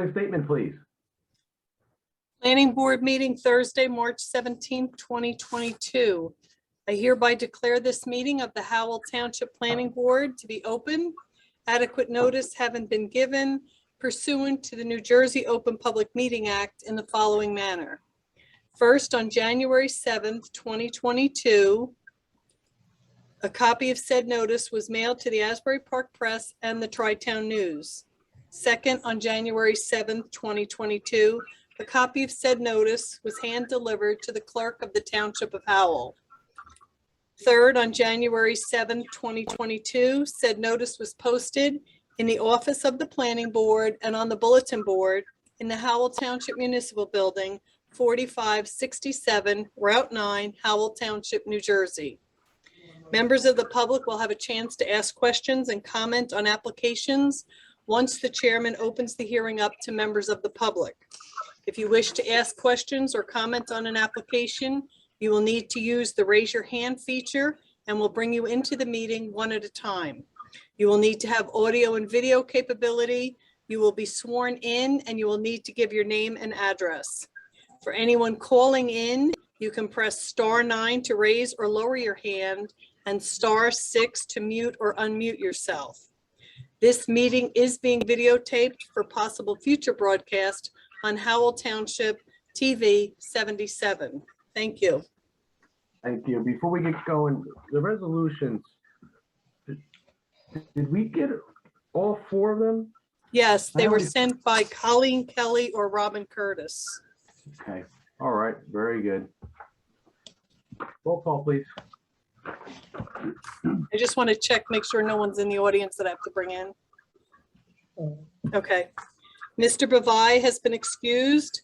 a statement, please. Planning Board meeting Thursday, March 17th, 2022. I hereby declare this meeting of the Howell Township Planning Board to be open. Adequate notice having been given pursuant to the New Jersey Open Public Meeting Act in the following manner. First, on January 7th, 2022, a copy of said notice was mailed to the Asbury Park Press and the Tri-Town News. Second, on January 7th, 2022, a copy of said notice was hand-delivered to the clerk of the Township of Howell. Third, on January 7th, 2022, said notice was posted in the office of the Planning Board and on the bulletin board in the Howell Township Municipal Building, 4567 Route 9, Howell Township, New Jersey. Members of the public will have a chance to ask questions and comment on applications once the chairman opens the hearing up to members of the public. If you wish to ask questions or comment on an application, you will need to use the raise your hand feature and we'll bring you into the meeting one at a time. You will need to have audio and video capability. You will be sworn in and you will need to give your name and address. For anyone calling in, you can press *9 to raise or lower your hand and *6 to mute or unmute yourself. This meeting is being videotaped for possible future broadcast on Howell Township TV 77. Thank you. Thank you. Before we get going, the resolutions, did we get all 4 of them? Yes, they were sent by Colleen Kelly or Robin Curtis. Okay. All right. Very good. Roll call, please. I just want to check, make sure no one's in the audience that I have to bring in. Okay. Mr. Bavai has been excused.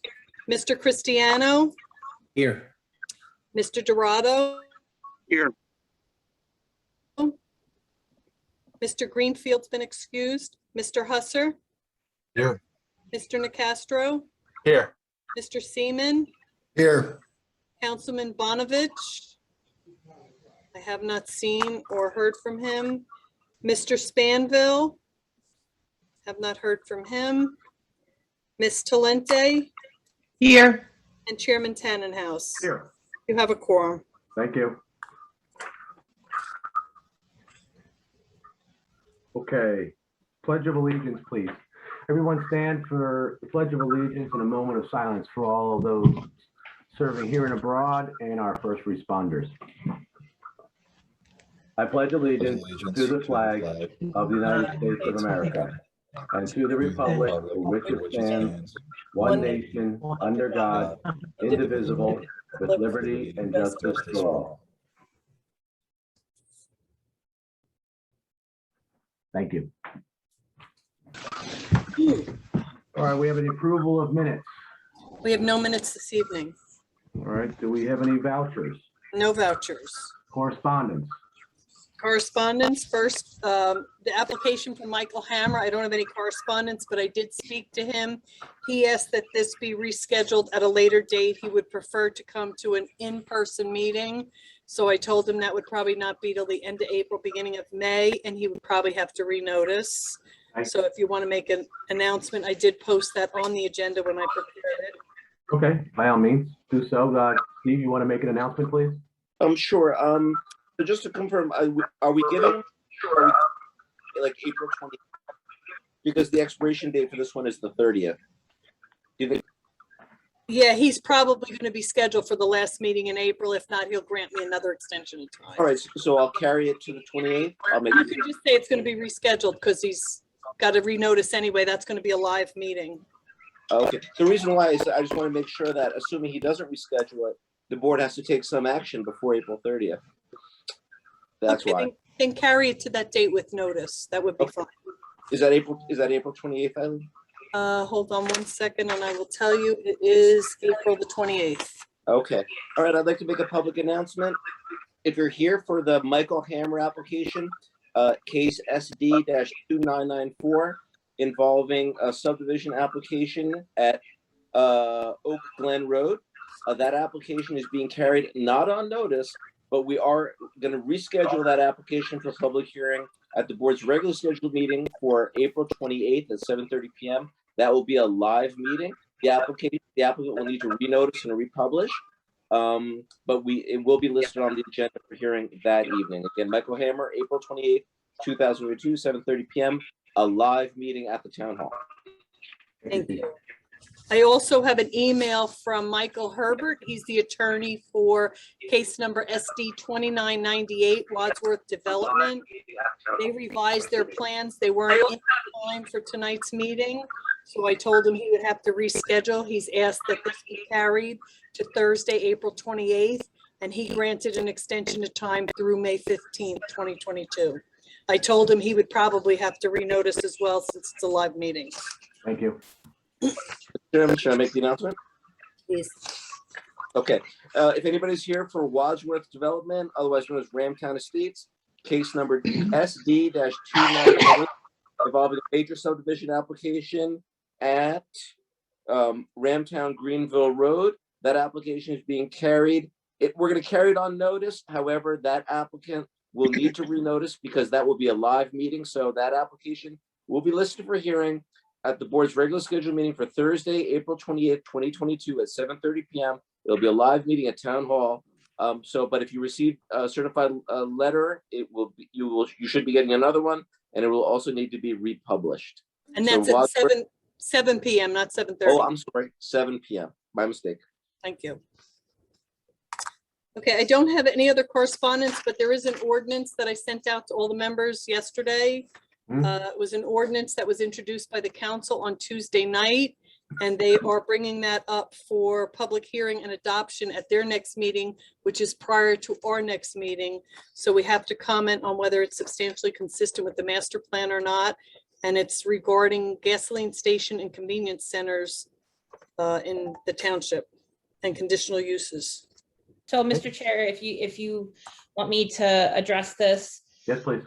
Mr. Cristiano? Here. Mr. Dorado? Here. Mr. Greenfield's been excused. Mr. Husser? Here. Mr. Nicastro? Here. Mr. Seaman? Here. Councilman Bonovich? I have not seen or heard from him. Mr. Spanville? Have not heard from him. Ms. Talente? Here. And Chairman Tannenhouse. Here. You have a quorum. Thank you. Okay. Pledge of Allegiance, please. Everyone stand for the Pledge of Allegiance and a moment of silence for all of those serving here and abroad and our first responders. I pledge allegiance to the flag of the United States of America and to the republic for which it stands, one nation, under God, indivisible, with liberty and justice for all. Thank you. All right, we have an approval of minutes. We have no minutes this evening. All right, do we have any vouchers? No vouchers. Correspondence? Correspondence first, the application for Michael Hammer. I don't have any correspondence, but I did speak to him. He asked that this be rescheduled at a later date. He would prefer to come to an in-person meeting. So I told him that would probably not be till the end of April, beginning of May, and he would probably have to renotice. So if you want to make an announcement, I did post that on the agenda when I prepared it. Okay, by all means, do so. Steve, you want to make an announcement, please? Sure. So just to confirm, are we giving like April 20th? Because the expiration date for this one is the 30th. Do you think? Yeah, he's probably going to be scheduled for the last meeting in April. If not, he'll grant me another extension of time. All right, so I'll carry it to the 28th. I'll make You it. can just say it's going to be rescheduled because he's got to renotice anyway. That's going to be a live meeting. Okay. The reason why is I just want to make sure that assuming he doesn't reschedule it, the board has to take some action before April 30th. That's Okay, why. then carry it to that date with notice. That would be fine. Is that April 28th, Eileen? Hold on one second and I will tell you it is April the 28th. Okay. All right. I'd like to make a public announcement. If you're here for the Michael Hammer application, case SD-2994, involving a subdivision application at Oak Glen Road, that application is being carried not on notice, but we are going to reschedule that application for public hearing at the board's regular scheduled meeting for April 28th at 7:30 p.m. That will be a live meeting. The applicant will need to renotice and republish. But it will be listed on the agenda for hearing that evening. Again, Michael Hammer, April 28th, 2002, 7:30 p.m., a live meeting at the town hall. Thank you. I also have an email from Michael Herbert. He's the attorney for case number SD 2998 Wadsworth Development. They revised their plans. They weren't in time for tonight's meeting. So I told him he would have to reschedule. He's asked that this be carried to Thursday, April 28th, and he granted an extension of time through May 15th, 2022. I told him he would probably have to renotice as well since it's a live meeting. Thank you. Chairman, should I make the announcement? Please. Okay. If anybody's here for Wadsworth Development, otherwise known as Ramtown Estates, case number SD-298, involving a major subdivision application at Ramtown Greenville Road. That application is being carried. We're going to carry it on notice. However, that applicant will need to renotice because that will be a live meeting. So that application will be listed for hearing at the board's regular scheduled meeting for Thursday, April 28th, 2022 at 7:30 p.m. It'll be a live meeting at Town Hall. But if you receive a certified letter, you should be getting another one, and it will also need to be republished. And that's So at 7 p.m., not 7:30. Oh, I'm sorry, 7 p.m. My mistake. Thank you. Okay, I don't have any other correspondence, but there is an ordinance that I sent out to all the members yesterday. It was an ordinance that was introduced by the council on Tuesday night, and they are bringing that up for public hearing and adoption at their next meeting, which is prior to our next meeting. So we have to comment on whether it's substantially consistent with the master plan or not. And it's regarding gasoline station and convenience centers in the township and conditional uses. So, Mr. Chair, if you want me to address this. Yes, please.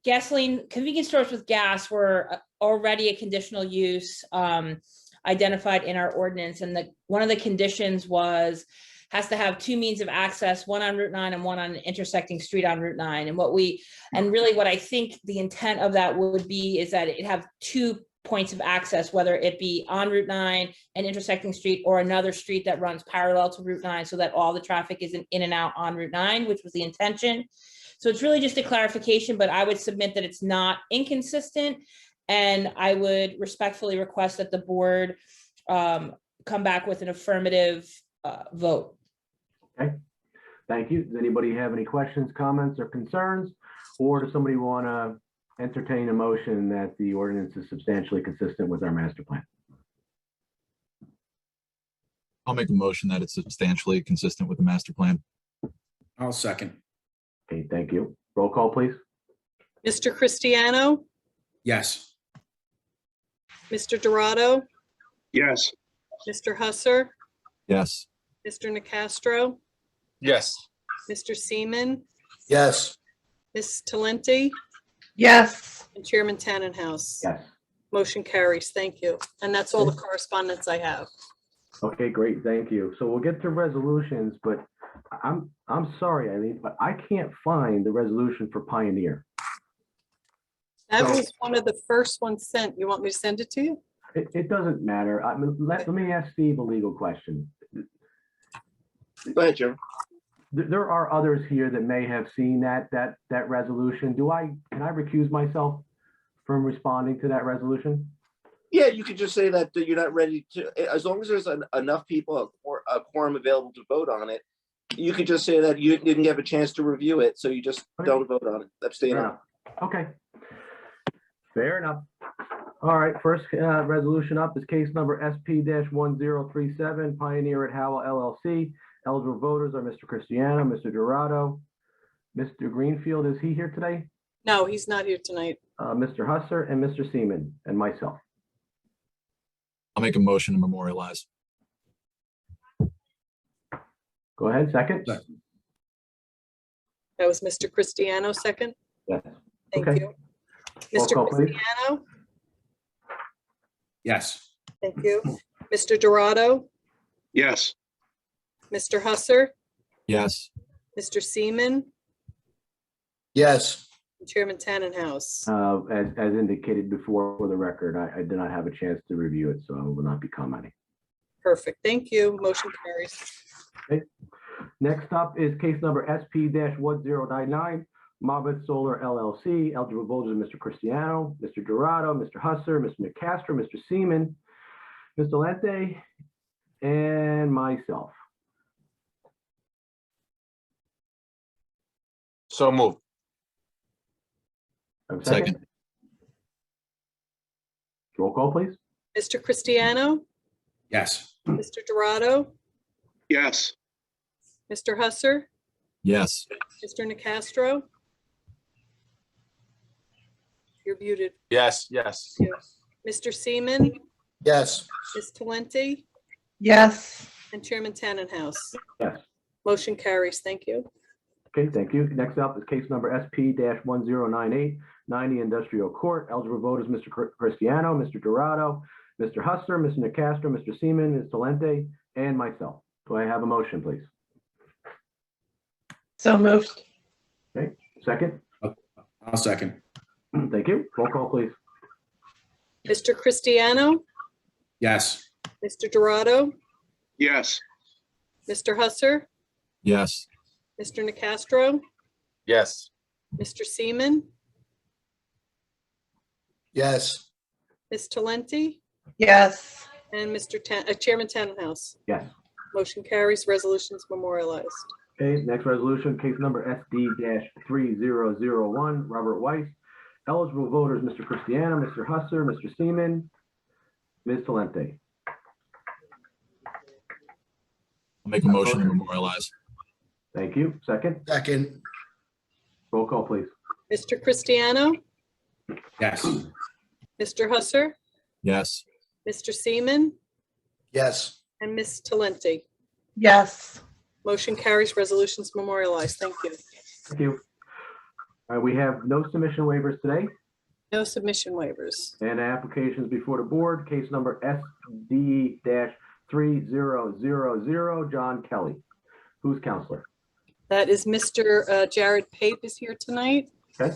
Gasoline convenience stores with gas were already a conditional use identified in our ordinance, and one of the conditions has to have two means of access, one on Route 9 and one on an intersecting street on Route 9. And what I think the intent of that would be is that it have 2 points of access, whether it be on Route 9, an intersecting street, or another street that runs parallel to Route 9, so that all the traffic is in and out on Route 9, which was the intention. So it's really just a clarification, but I would submit that it's not inconsistent. And I would respectfully request that the board come back with an affirmative vote. Okay, thank you. Does anybody have any questions, comments, or concerns? Or does somebody want to entertain a motion that the ordinance is substantially consistent with our master plan? I'll make a motion that it's substantially consistent with the master plan. I'll second. Okay, thank you. Roll call, please. Mr. Cristiano, Yes. Mr. Dorado, Yes. Mr. Husser, Yes. Mr. Nacastro, Yes. Mr. Seaman, Yes. Ms. Talenti, yes, and Chairman Tannenhouse. Yes. Motion carries. Thank you. And that's all the correspondence I have. Okay, great, thank you. So we'll get to resolutions, but I'm sorry, Eileen, but I can't find the resolution for Pioneer. That So- was one of the first ones sent. You want me to send it to you? It doesn't matter. I mean, let me ask Steve a legal question. Go ahead, Jim. There are others here that may have seen that resolution. Can I recuse myself from responding to that resolution? Yeah, you could just say that you're not ready to, as long as there's enough people, a quorum available to vote on it, you could just say that you didn't have a chance to review it, so you just don't vote on it, abstain on it. Okay. Fair enough. All right, first resolution up is case number SP-1037, Pioneer at Howell LLC. Eligible voters are Mr. Cristiano, Mr. Dorado, Mr. Greenfield. Is he here today? No, he's not here tonight. Mr. Husser and Mr. Seaman, and myself. I'll make a motion to memorialize. Go ahead, second. That was Mr. Cristiano, second. Yes. Thank Okay. you. Roll Mr. call, please. Cristiano, Yes. thank you. Mr. Dorado, Yes. Mr. Husser, Yes. Mr. Seaman, Yes. Chairman Tannenhouse. As indicated before for the record, I did not have a chance to review it, so I will not be commenting. Perfect. Thank you. Motion carries. Next up is case number SP-1099, Marvin Solar LLC. Eligible voters are Mr. Cristiano, Mr. Dorado, Mr. Husser, Mr. McCastro, Mr. Seaman, Mr. Lente, and myself. So moved. Have a Second. Roll call, please. Mr. Cristiano, Yes. Mr. Dorado, Yes. Mr. Husser, Yes. Mr. Nacastro. You're muted. Yes. Yes. Mr. Seaman, Yes. Ms. Talenti, yes, and Chairman Tannenhouse. Yes. Motion carries. Thank you. Okay, thank you. Next up is case number SP-1098, 90 Industrial Court. Eligible voters, Mr. Cristiano, Mr. Dorado, Mr. Husser, Mr. Nacastro, Mr. Seaman, Ms. Talente, and myself. Do I have a motion, please? so moved, Okay, second. I'll second. Thank you. Roll call, please. Mr. Cristiano, Yes. Mr. Dorado, Yes. Mr. Husser, Yes. Mr. Nacastro, Yes. Mr. Seaman, Yes. Ms. Talenti, yes, and Chairman Tannenhouse. Yes. Motion carries. Resolutions memorialized. Okay, next resolution, case number SD-3001, Robert Weiss. Eligible voters, Mr. Cristiano, Mr. Husser, Mr. Seaman, Ms. Talente. I'll make a motion to memorialize. Thank you. Second. Second. Roll call, please. Mr. Cristiano, Yes. Mr. Husser, Yes. Mr. Seaman, Yes. and Ms. Talenti. yes, Motion carries. Resolutions memorialized. Thank you. Thank you. We have no submission waivers today No submission waivers. and applications before the board. Case number SD-3000, John Kelly. Who's counselor? That is Mr. Jared Pape is here tonight. Okay.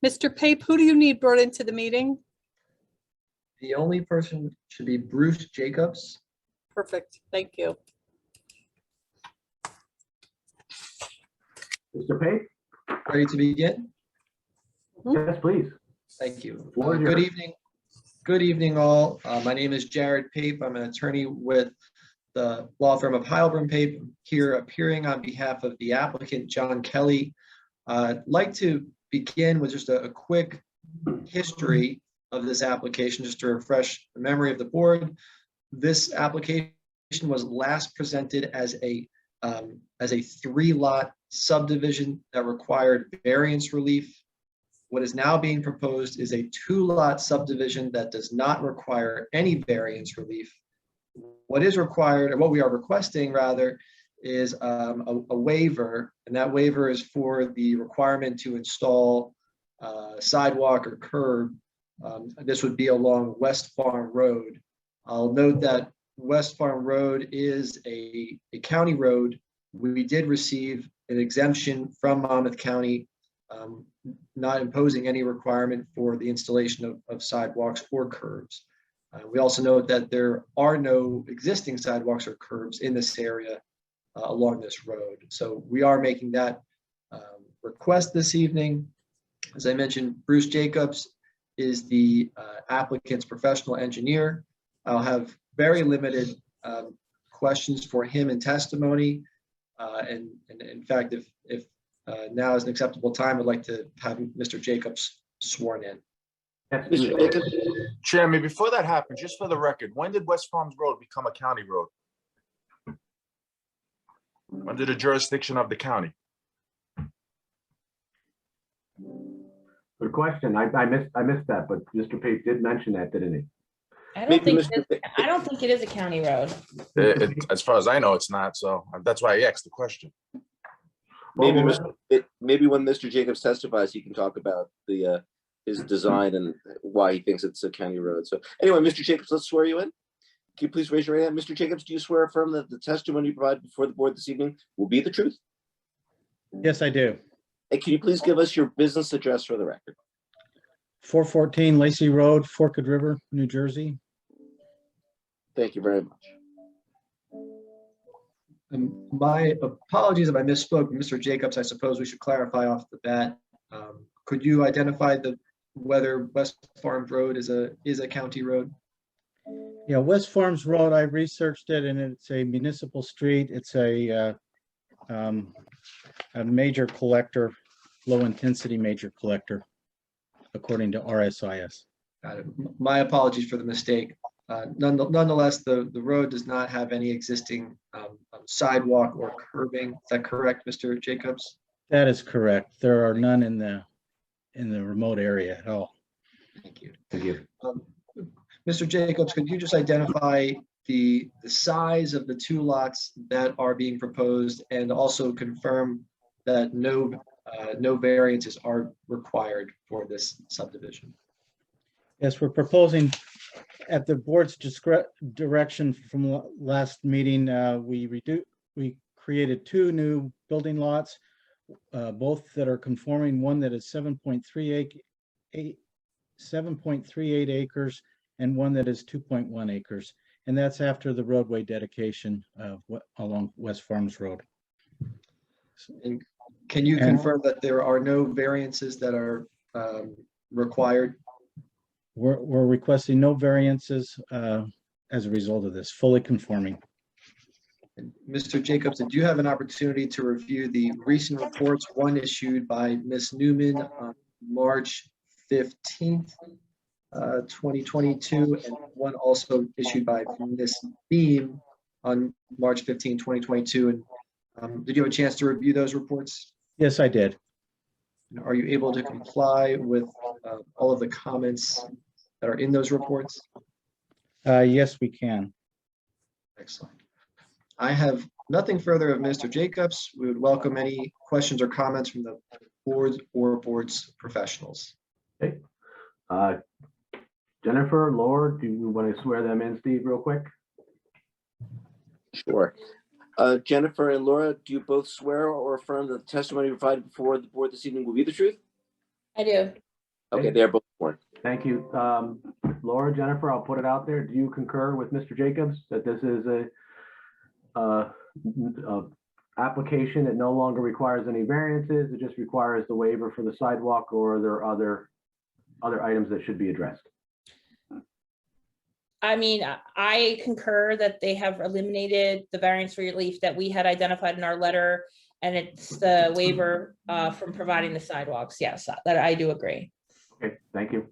Mr. Pape, who do you need brought into the meeting? The only person should be Bruce Jacobs. Perfect. Thank you. Mr. Pape? Ready to begin? Yes, please. Thank you. Floor is Good yours. evening. Good evening, all. My name is Jared Pape. I'm an attorney with the law firm of Heilbrunn Pape, here appearing on behalf of the applicant, John Kelly. I'd like to begin with just a quick history of this application, just to refresh the memory of the board. This application was last presented as a 3-lot subdivision that required variance relief. What is now being proposed is a 2-lot subdivision that does not require any variance relief. What is required, or what we are requesting rather, is a waiver, and that waiver is for the requirement to install sidewalk or curb. This would be along West Farm Road. I'll note that West Farm Road is a county road. We did receive an exemption from Monmouth County, not imposing any requirement for the installation of sidewalks or curbs. We also note that there are no existing sidewalks or curbs in this area along this road. So we are making that request this evening. As I mentioned, Bruce Jacobs is the applicant's professional engineer. I'll have very limited questions for him in testimony. And in fact, if now is an acceptable time, I'd like to have Mr. Jacobs sworn in. Yes, Mr. Jacobs? Chairman, before that happened, just for the record, when did West Farms Road become a county road? Under the jurisdiction of the county? Good question. I missed that, but Mr. Pape did mention that, didn't he? I Maybe don't think, Mr. I don't think it is a county road. As far as I know, it's not, so that's why I asked the question. Maybe Well, maybe when Mr. Jacobs testifies, he can talk about the his design and why he thinks it's a county road. So anyway, Mr. Jacobs, let's swear you in. Can you please raise your hand? Mr. Jacobs, do you swear or affirm that the testimony you provide before the board this evening will be the truth? Yes, I do. And can you please give us your business address for the record? 414 Lacey Road, Forked River, New Jersey. Thank you very much. My apologies if I misspoke, Mr. Jacobs. I suppose we should clarify off the bat. Could you identify whether West Farms Road is a county road? Yeah, West Farms Road, I researched it and it's a municipal street. It's a major collector, low intensity major collector, according to RSIS. Got it. My apologies for the mistake. Nonetheless, the road does not have any existing sidewalk or curbing. Is that correct, Mr. Jacobs? That is correct. There are none in the remote area at all. Thank you. thank you. Mr. Jacobs, could you just identify the size of the two lots that are being proposed and also confirm that no variances are required for this subdivision? Yes, we're proposing at the board's direction from last meeting, we created two new building lots, both that are conforming, one that is 7.38 acres and one that is 2.1 acres. And that's after the roadway dedication along West Farms Road. And can you confirm that there are no variances that are required? We're requesting no variances as a result of this, fully conforming. And Mr. Jacobs, did you have an opportunity to review the recent reports, one issued by Ms. Newman on March 15th, 2022, and one also issued by Ms. Beam on March 15, 2022. And did you have a chance to review those reports? Yes, I did. Are you able to comply with all of the comments that are in those reports? Yes, we can. Excellent. I have nothing further of Mr. Jacobs. We would welcome any questions or comments from the board or board's professionals. Okay. Jennifer, Laura, do you want to swear them in, Steve, real quick? Sure. Jennifer and Laura, do you both swear or affirm that the testimony provided before the board this evening will be the truth? I do. Okay, they are both sworn. Thank you. Laura, Jennifer, I'll put it out there. Do you concur with Mr. Jacobs that this is a application that no longer requires any variances? It just requires the waiver for the sidewalk, or are there other items that should be addressed? I mean, I concur that they have eliminated the variance relief that we had identified in our letter, and it's the waiver from providing the sidewalks. Yes, that I do agree. Okay, thank you.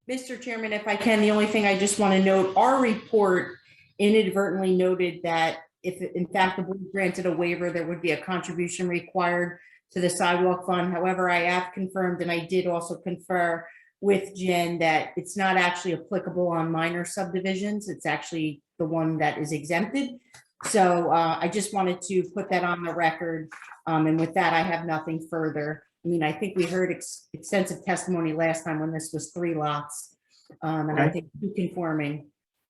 Mr. Chairman, if I can, the only thing I just want to note, our report inadvertently noted that if in fact the board granted a waiver, there would be a contribution required to the sidewalk fund. However, I have confirmed, and I did also confer with Jen, that it's not actually applicable on minor subdivisions. It's actually the one that is exempted. So I just wanted to put that on the record. And with that, I have nothing further. I mean, I think we heard extensive testimony last time when this was 3 lots. And Okay. I think two conforming.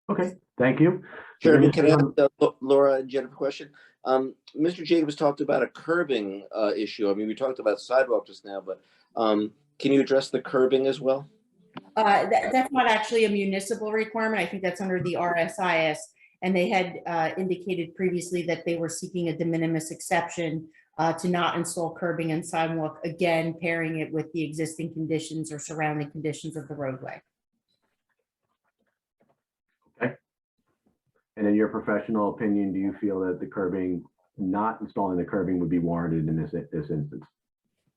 Okay, thank you. Chairman, can I ask Laura and Jennifer a question? Mr. Jacobs talked about a curbing issue. I mean, we talked about sidewalk just now, but can you address the curbing as well? That's not actually a municipal requirement. I think that's under the RSIS. And they had indicated previously that they were seeking a de minimis exception to not install curbing and sidewalk, again, pairing it with the existing conditions or surrounding conditions of the roadway. Okay. And in your professional opinion, do you feel that the curbing, not installing the curbing, would be warranted in this instance?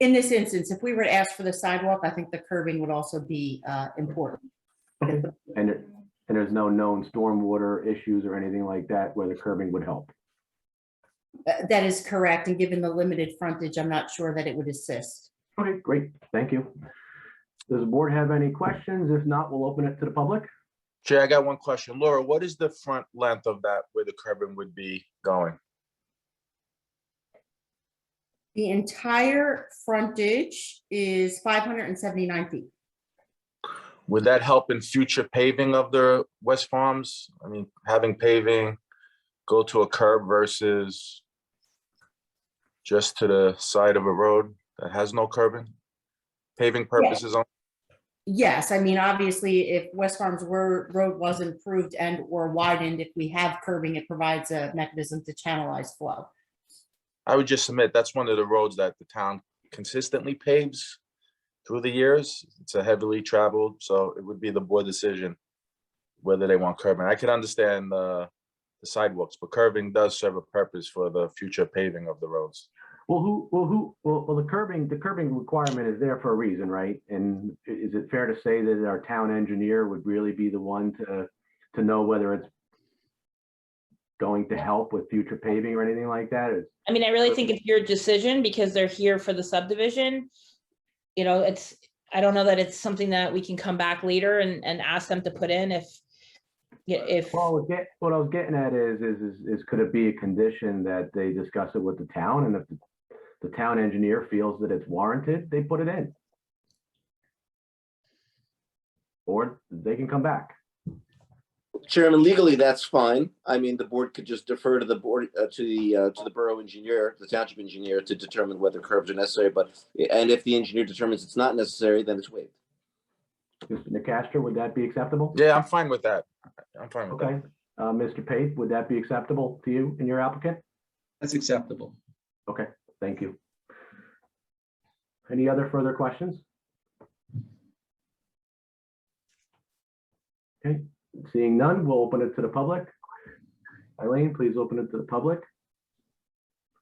In this instance, if we were to ask for the sidewalk, I think the curbing would also be important. Okay. And there's no known stormwater issues or anything like that where the curbing would help? That is correct. And given the limited frontage, I'm not sure that it would assist. Okay, great. Thank you. Does the board have any questions? If not, we'll open it to the public. Chair, I got one question. Laura, what is the front length of that where the curbing would be going? The entire frontage is 579 feet. Would that help in future paving of the West Farms? I mean, having paving go to a curb versus just to the side of a road that has no curbing? Paving purposes on? Yes, I mean, obviously, if West Farms Road was improved and or widened, if we have curbing, it provides a mechanism to channelize flow. I would just submit that's one of the roads that the town consistently paves through the years. It's a heavily traveled, so it would be the board decision whether they want curbing. I could understand the sidewalks, but curbing does serve a purpose for the future paving of the roads. Well, the curbing requirement is there for a reason, right? And is it fair to say that our town engineer would really be the one to know whether it's going to help with future paving or anything like that? I mean, I really think it's your decision because they're here for the subdivision. You know, I don't know that it's something that we can come back later and ask them to put in if. Well, what I was getting at is could it be a condition that they discuss it with the town, and if the town engineer feels that it's warranted, they put it in, or they can come back. Chairman, legally, that's fine. I mean, the board could just defer to the board, to the borough engineer, the township engineer, to determine whether curbs are necessary. And if the engineer determines it's not necessary, then it's waived. Mr. Nicastro, would that be acceptable? Yeah, I'm fine with that. I'm fine with Okay. Mr. Pape, would that be acceptable to you and your applicant? That's acceptable. Okay, thank you. Any other further questions? Okay, seeing none, we'll open it to the public. Eileen, please open it to the public.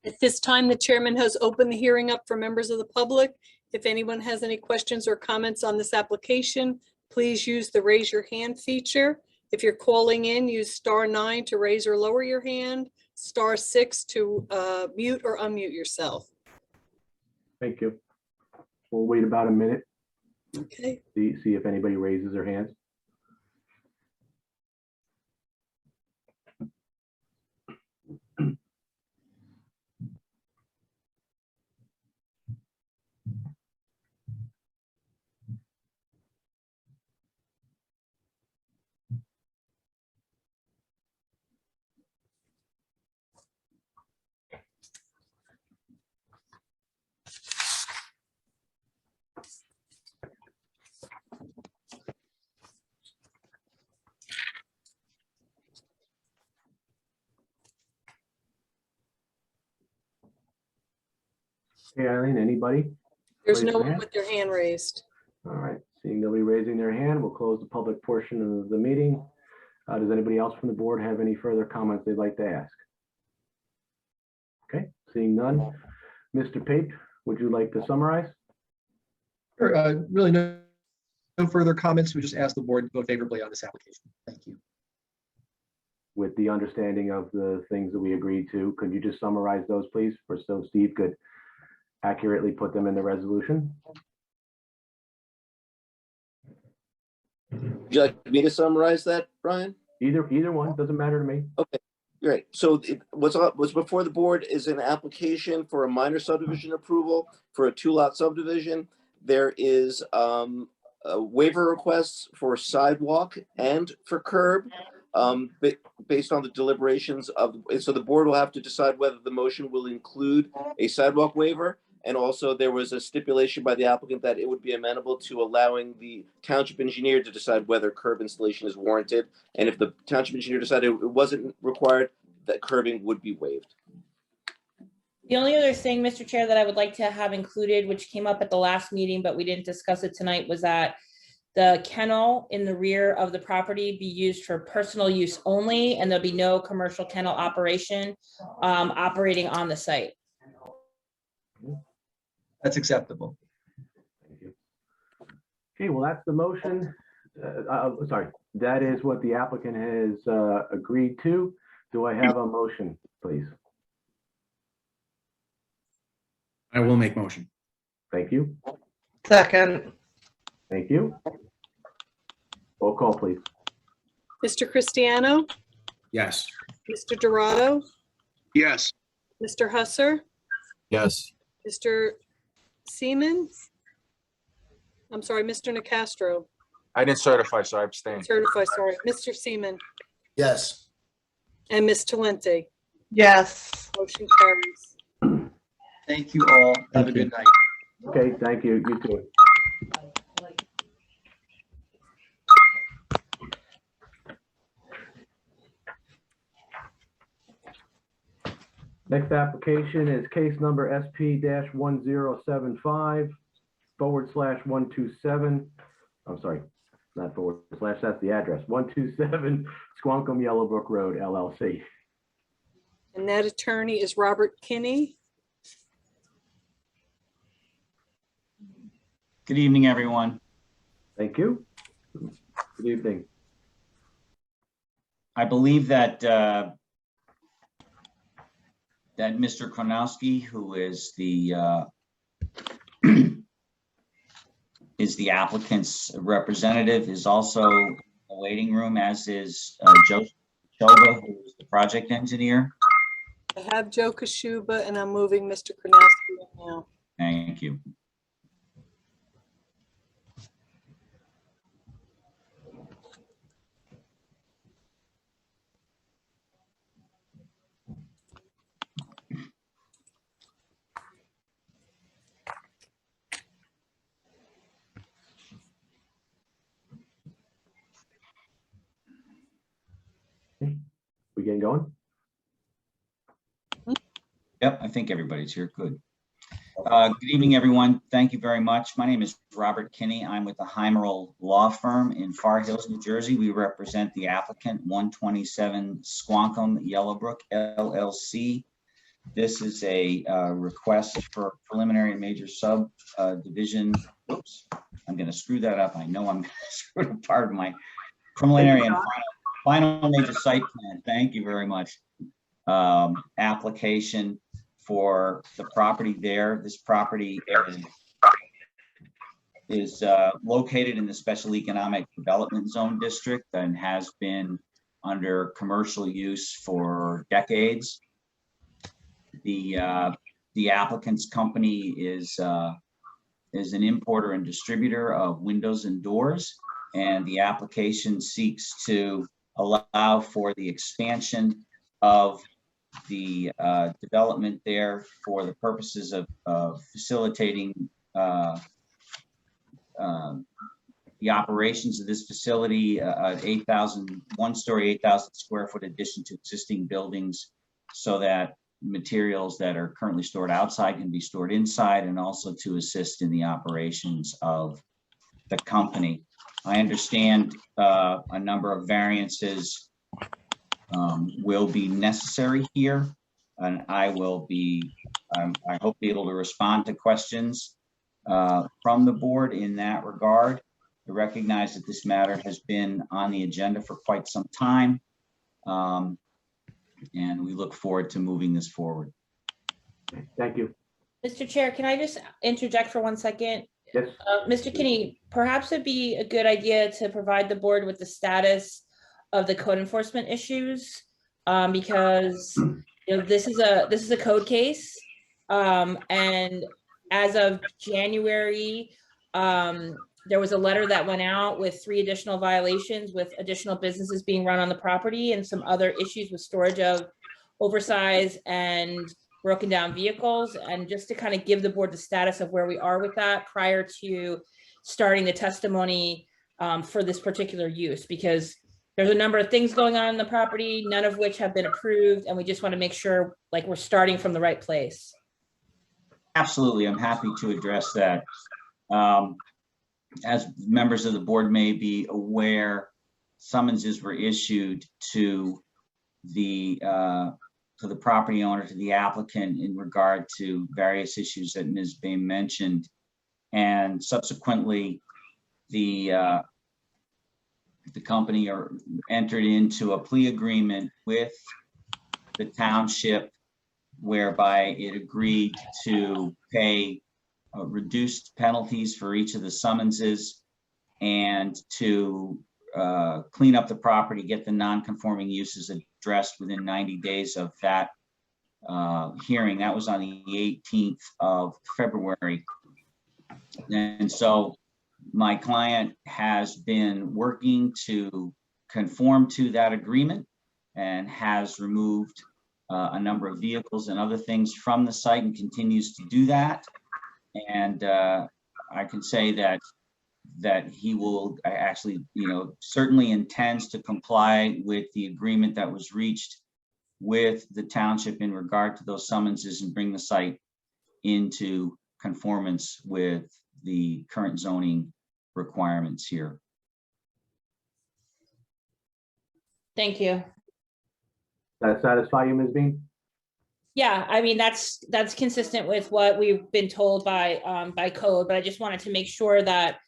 At this time, the chairman has opened the hearing up for members of the public. If anyone has any questions or comments on this application, please use the raise your hand feature. If you're calling in, use *9 to raise or lower your hand, *6 to mute or unmute yourself. Thank you. We'll wait about a minute, Okay. see if anybody raises their hands. Hey, Eileen, anybody? There's Raise no your one hand. with their hand raised. All right, seeing nobody raising their hand, we'll close the public portion of the meeting. Does anybody else from the board have any further comments they'd like to ask? Okay, seeing none. Mr. Pape, would you like to summarize? Really no further comments. We just ask the board to vote favorably on this application. Thank you. With the understanding of the things that we agreed to, could you just summarize those, please, so Steve could accurately put them in the resolution? Would you like me to summarize that, Brian? Either one, doesn't matter to me. Okay, great. So what's before the board is an application for a minor subdivision approval for a 2-lot subdivision. There is a waiver requests for sidewalk and for curb, based on the deliberations of, so the board will have to decide whether the motion will include a sidewalk waiver. And also there was a stipulation by the applicant that it would be amenable to allowing the township engineer to decide whether curb installation is warranted. And if the township engineer decided it wasn't required, that curbing would be waived. The only other thing, Mr. Chair, that I would like to have included, which came up at the last meeting, but we didn't discuss it tonight, was that the kennel in the rear of the property be used for personal use only, and there'll be no commercial kennel operation operating on the site. That's acceptable. Thank you. Okay, well, that's the motion. Sorry, that is what the applicant has agreed to. Do I have a motion, please? I will make motion. Thank you. Second. Thank you. Roll call, please. Mr. Cristiano, Yes. Mr. Dorado, Yes. Mr. Husser, Yes. Mr. Seaman. I'm sorry, Mr. Nacastro. I didn't certify, so I abstained. Certify, sorry. Mr. Seaman Yes. and Ms. Talenti. Yes. Motion carries. Thank you all. Have a Thank you. good night. Okay, thank you. You too. Next application is case number SP-1075/127. I'm sorry, not forward slash, that's the address, 127 Squonkam Yellowbrook Road, LLC. And that attorney is Robert Kinney. Good evening, everyone. Thank you. Good evening. I believe that that Mr. Kronowski, who is the applicant's representative, is also in the waiting room, as is Joe Choba, who is the project engineer. I have Joe Kashuba and I'm moving Mr. Kronowski now. Thank you. We getting going? Yep, I think everybody's here. Good. Good evening, everyone. Thank you very much. My name is Robert Kinney. I'm with the Heimerl Law Firm in Far Hills, New Jersey. We represent the applicant, 127 Squonkam Yellowbrook, LLC. This is a request for preliminary and major subdivision. Oops, I'm going to screw that up. I know I'm going to screw it apart. My preliminary and final major site plan. Thank you very much. Application for the property there. This property is located in the Special Economic Development Zone District and has been under commercial use for decades. The applicant's company is an importer and distributor of windows and doors, and the application seeks to allow for the expansion of the development there for the purposes of facilitating the operations of this facility, one-story, 8,000 square foot addition to existing buildings, so that materials that are currently stored outside can be stored inside, and also to assist in the operations of the company. I understand a number of variances will be necessary here, and I will be, I hope, be able to respond to questions from the board in that regard. I recognize that this matter has been on the agenda for quite some time, and we look forward to moving this forward. Thank you. Mr. Chair, can I just interject for 1 second? Yes. Mr. Kinney, perhaps it'd be a good idea to provide the board with the status of the code enforcement issues, because this is a code case, and as of January, there was a letter that went out with 3 additional violations, with additional businesses being run on the property and some other issues with storage of oversized and broken down vehicles. And just to kind of give the board the status of where we are with that prior to starting the testimony for this particular use, because there's a number of things going on in the property, none of which have been approved, and we just want to make sure like we're starting from the right place. Absolutely, I'm happy to address that. As members of the board may be aware, summonses were issued to the property owner, to the applicant, in regard to various issues that Ms. Bain mentioned, and subsequently the company entered into a plea agreement with the township, whereby it agreed to pay reduced penalties for each of the summonses, and to clean up the property, get the non-conforming uses addressed within 90 days of that hearing. That was on the 18th of February. And so my client has been working to conform to that agreement and has removed a number of vehicles and other things from the site and continues to do that. And I can say that he will actually, certainly intends to comply with the agreement that was reached with the township in regard to those summonses and bring the site into conformance with the current zoning requirements here. Thank you. That satisfy you, Ms. Bean? Yeah, I mean, that's consistent with what we've been told by code, but I just wanted to make sure that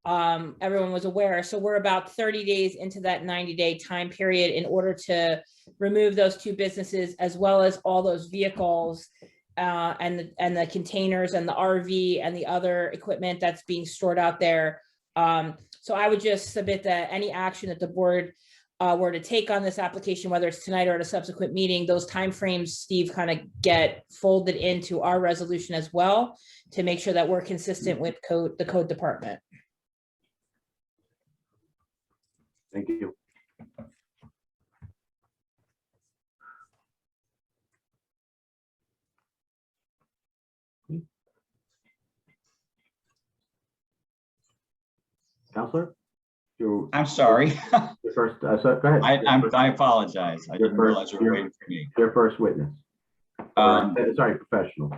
everyone was aware. So we're about 30 days into that 90-day time period in order to remove those two businesses, as well as all those vehicles and the containers and the RV and the other equipment that's being stored out there. So I would just submit that any action that the board were to take on this application, whether it's tonight or at a subsequent meeting, those timeframes, Steve, kind of get folded into our resolution as well to make sure that we're consistent with the code department. Thank you. Counselor? I'm sorry. Your first, so go ahead. I apologize. I didn't realize you were waiting for me. Your first witness. Sorry, professional.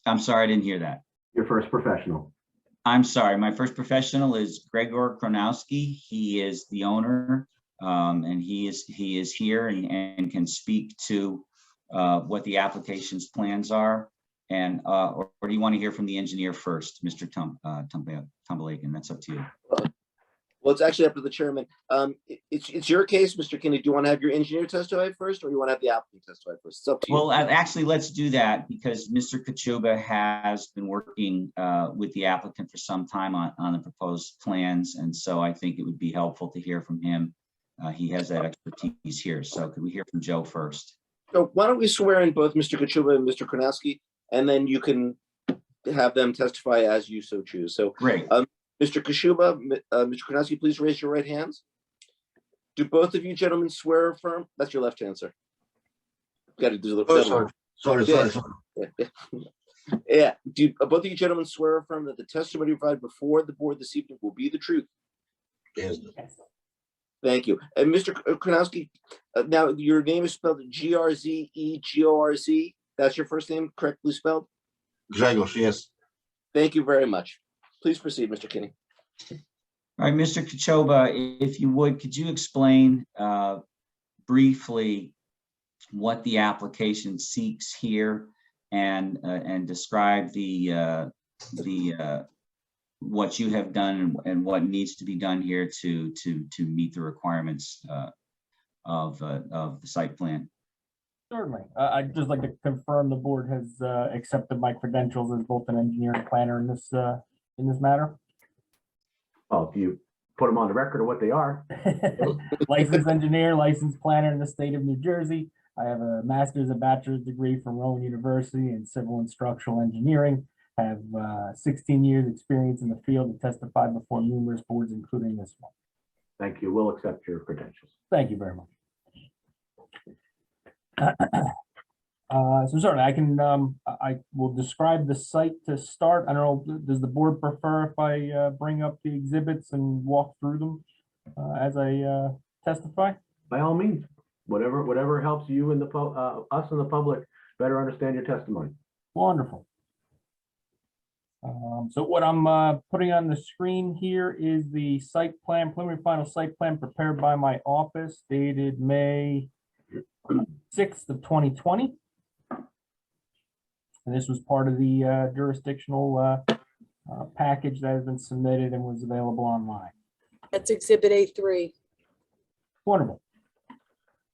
I'm sorry, I didn't hear that. Your first professional. I'm sorry. My first professional is Gregor Kronowski. He is the owner, and he is here and can speak to what the application's plans are. And or do you want to hear from the engineer first, Mr. Tumbalagan? That's up to you. Well, it's actually up to the chairman. It's your case, Mr. Kinney. Do you want to have your engineer testify first, or you want to have the applicant testify first? It's up to you. Well, actually, let's do that because Mr. Kachuba has been working with the applicant for some time on the proposed plans, and so I think it would be helpful to hear from him. He has that expertise here. So could we hear from Joe first? So why don't we swear in both Mr. Kachuba and Mr. Kronowski, and then you can have them testify as you so choose. So great. Mr. Kachuba, Mr. Kronowski, please raise your right hands. Do both of you gentlemen swear or affirm? That's your left hand, sir. Got to do the sorry. Yeah. Do both of you gentlemen swear or affirm that the testimony provided before the board this evening will be the truth? Yes. Thank you. And Mr. Kronowski, now your name is spelled G-R-Z-E-G-O-R-Z. That's your first name, correctly spelled? Gregor, yes. Thank you very much. Please proceed, Mr. Kinney. All right, Mr. Kachoba, if you would, could you explain briefly what the application seeks here and describe the what you have done and what needs to be done here to meet the requirements of the site plan? Certainly. I'd just like to confirm the board has accepted my credentials as both an engineer and planner in this matter. Well, if you put them on the record of what they are. Licensed engineer, licensed planner in the state of New Jersey. I have a master's and bachelor's degree from Rowan University in civil and structural engineering. I have 16 years experience in the field and testified before numerous boards, including this one. Thank you. We'll accept your credentials. Thank you very much. So certainly I will describe the site to start. I don't know, does the board prefer if I bring up the exhibits and walk through them as I testify? By all means, whatever helps you and us and the public better understand your testimony. Wonderful. So what I'm putting on the screen here is the site plan, preliminary final site plan prepared by my office dated May 6th of 2020. And this was part of the jurisdictional package that has been submitted and was available online. That's Exhibit A3. Wonderful.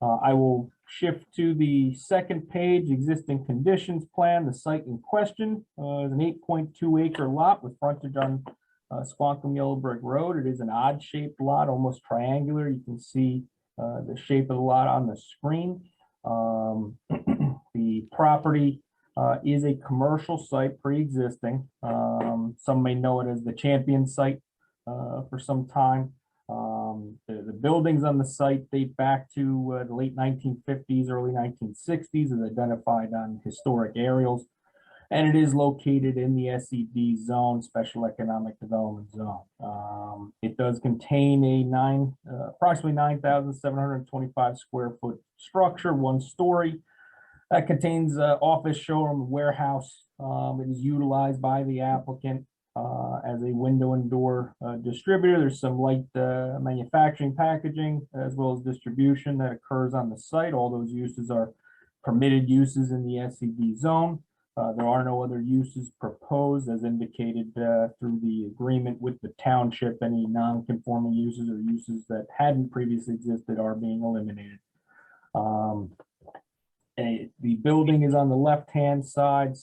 I will shift to the second page, existing conditions plan. The site in question is an 8.2 acre lot with frontage on Squonkam Yellow Brick Road. It is an odd shaped lot, almost triangular. You can see the shape of the lot on the screen. The property is a commercial site pre-existing. Some may know it as the Champion site for some time. The buildings on the site date back to the late 1950s, early 1960s, as identified on historic aerials. And it is located in the SED zone, Special Economic Development Zone. It does contain a approximately 9,725 square foot structure, 1 story. That contains office, showroom, and warehouse. It is utilized by the applicant as a window and door distributor. There's some light manufacturing, packaging, as well as distribution that occurs on the site. All those uses are permitted uses in the SED zone. There are no other uses proposed as indicated through the agreement with the township. Any non-conforming uses or uses that hadn't previously existed are being eliminated. The building is on the left-hand side,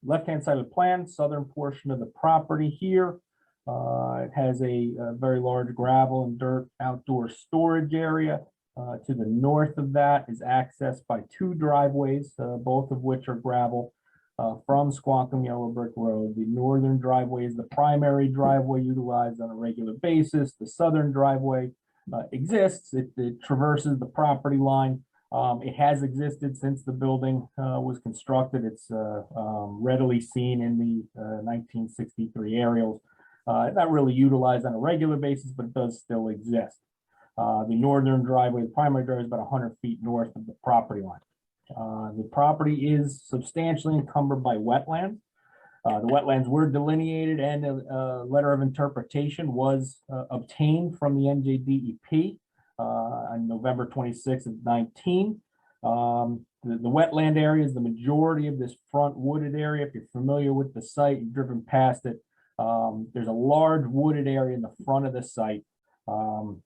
left-hand side of the plan, southern portion of the property here. It has a very large gravel and dirt outdoor storage area. To the north of that is accessed by 2 driveways, both of which are gravel. From Squonkam Yellow Brick Road. The northern driveway is the primary driveway utilized on a regular basis. The southern driveway exists. It traverses the property line. It has existed since the building was constructed. It's readily seen in the 1963 aerials. Not really utilized on a regular basis, but it does still exist. The northern driveway, the primary driveway, is about 100 feet north of the property line. The property is substantially encumbered by wetlands. The wetlands were delineated and a letter of interpretation was obtained from the NJDEP on November 26th of 19. The wetland area is the majority of this front wooded area. If you're familiar with the site, you've driven past it. There's a large wooded area in the front of the site. And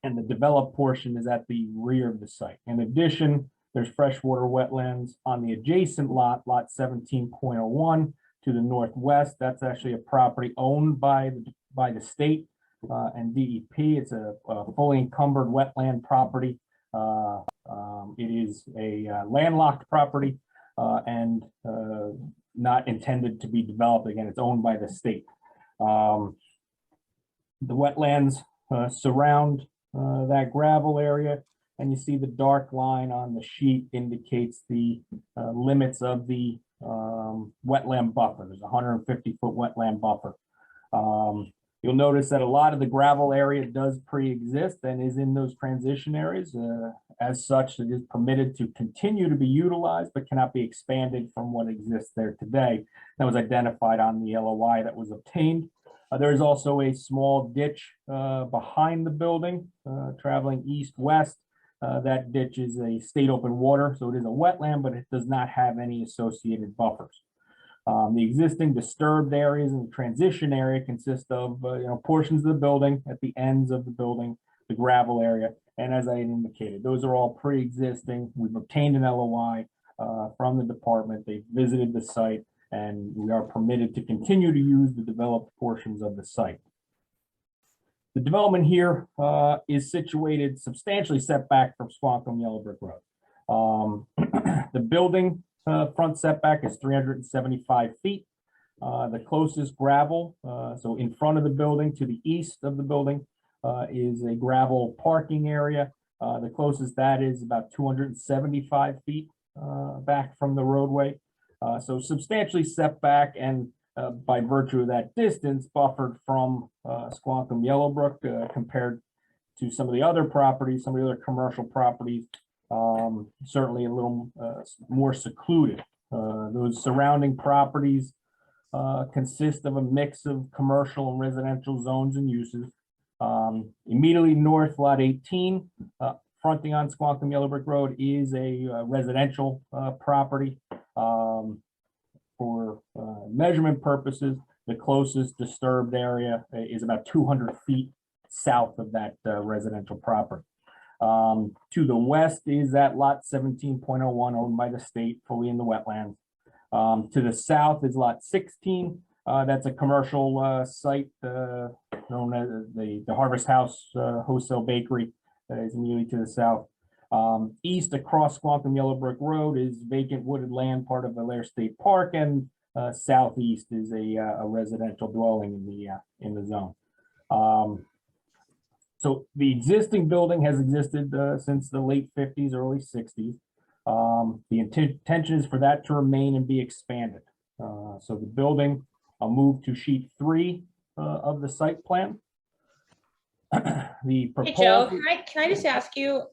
the developed portion is at the rear of the site. In addition, there's freshwater wetlands on the adjacent lot, lot 17.01 to the northwest. That's actually a property owned by the state and DEP. It's a fully encumbered wetland property. It is a landlocked property and not intended to be developed. Again, it's owned by the state. The wetlands surround that gravel area. And you see the dark line on the sheet indicates the limits of the wetland buffer. There's a 150-foot wetland buffer. You'll notice that a lot of the gravel area does pre-exist and is in those transition areas. As such, it is permitted to continue to be utilized, but cannot be expanded from what exists there today. That was identified on the LOI that was obtained. There is also a small ditch behind the building, traveling east-west. That ditch is a state open water, so it is a wetland, but it does not have any associated buffers. The existing disturbed areas in the transition area consist of portions of the building at the ends of the building, the gravel area, and as I indicated, those are all pre-existing. We've obtained an LOI from the department. They visited the site, and we are permitted to continue to use the developed portions of the site. The development here is situated substantially set back from Squonkam Yellow Brick Road. The building front setback is 375 feet. The closest gravel, so in front of the building to the east of the building is a gravel parking area. The closest that is about 275 feet back from the roadway. So substantially set back and by virtue of that distance buffered from Squonkam Yellowbrook compared to some of the other properties, some of the other commercial properties, certainly a little more secluded. Those surrounding properties consist of a mix of commercial and residential zones and uses. Immediately north, lot 18, fronting on Squonkam Yellowbrook Road, is a residential property. For measurement purposes, the closest disturbed area is about 200 feet south of that residential property. To the west is that lot 17.01 owned by the state, fully in the wetlands. To the south is lot 16, That's a commercial site known as the Harvest House Wholesale Bakery that is immediately to the south. East across Squonkam Yellow Brick Road is vacant wooded land, part of Alair State Park, and southeast is a residential dwelling in the zone. So the existing building has existed since the late 50s, early 60s. The intention is for that to remain and be expanded. So the building, I'll move to sheet 3 of the site plan. The Hey, proposed. Joe, can I just ask you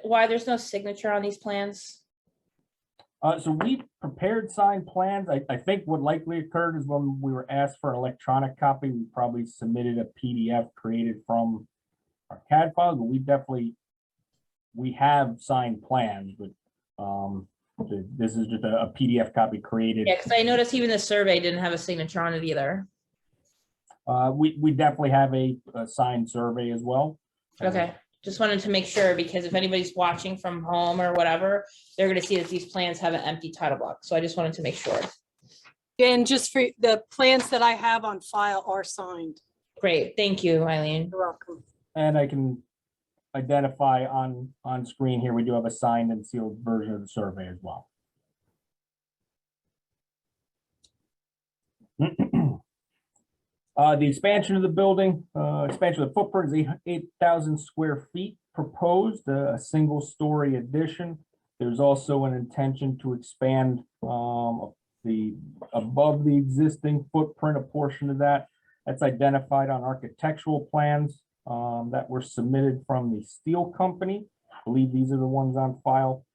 why there's no signature on these plans? So we prepared signed plans. I think what likely occurred is when we were asked for an electronic copy, we probably submitted a PDF created from our CAD file, but we have signed plans, but this is just a PDF copy created. Yeah, because I noticed even the survey didn't have a signature on it either. We definitely have a signed survey as well. Okay, just wanted to make sure, because if anybody's watching from home or whatever, they're gonna see that these plans have an empty title block. So I just wanted to make sure. And just for the plans that I have on file are signed. Great, thank you, Eileen. You're welcome. And I can identify on screen here, we do have a signed and sealed version of the survey as well. The expansion of the building, expansion of the footprint is 8,000 square feet proposed, a single story addition. There's also an intention to expand above the existing footprint, a portion of that. That's identified on architectural plans that were submitted from the steel company. I believe these are the ones on file.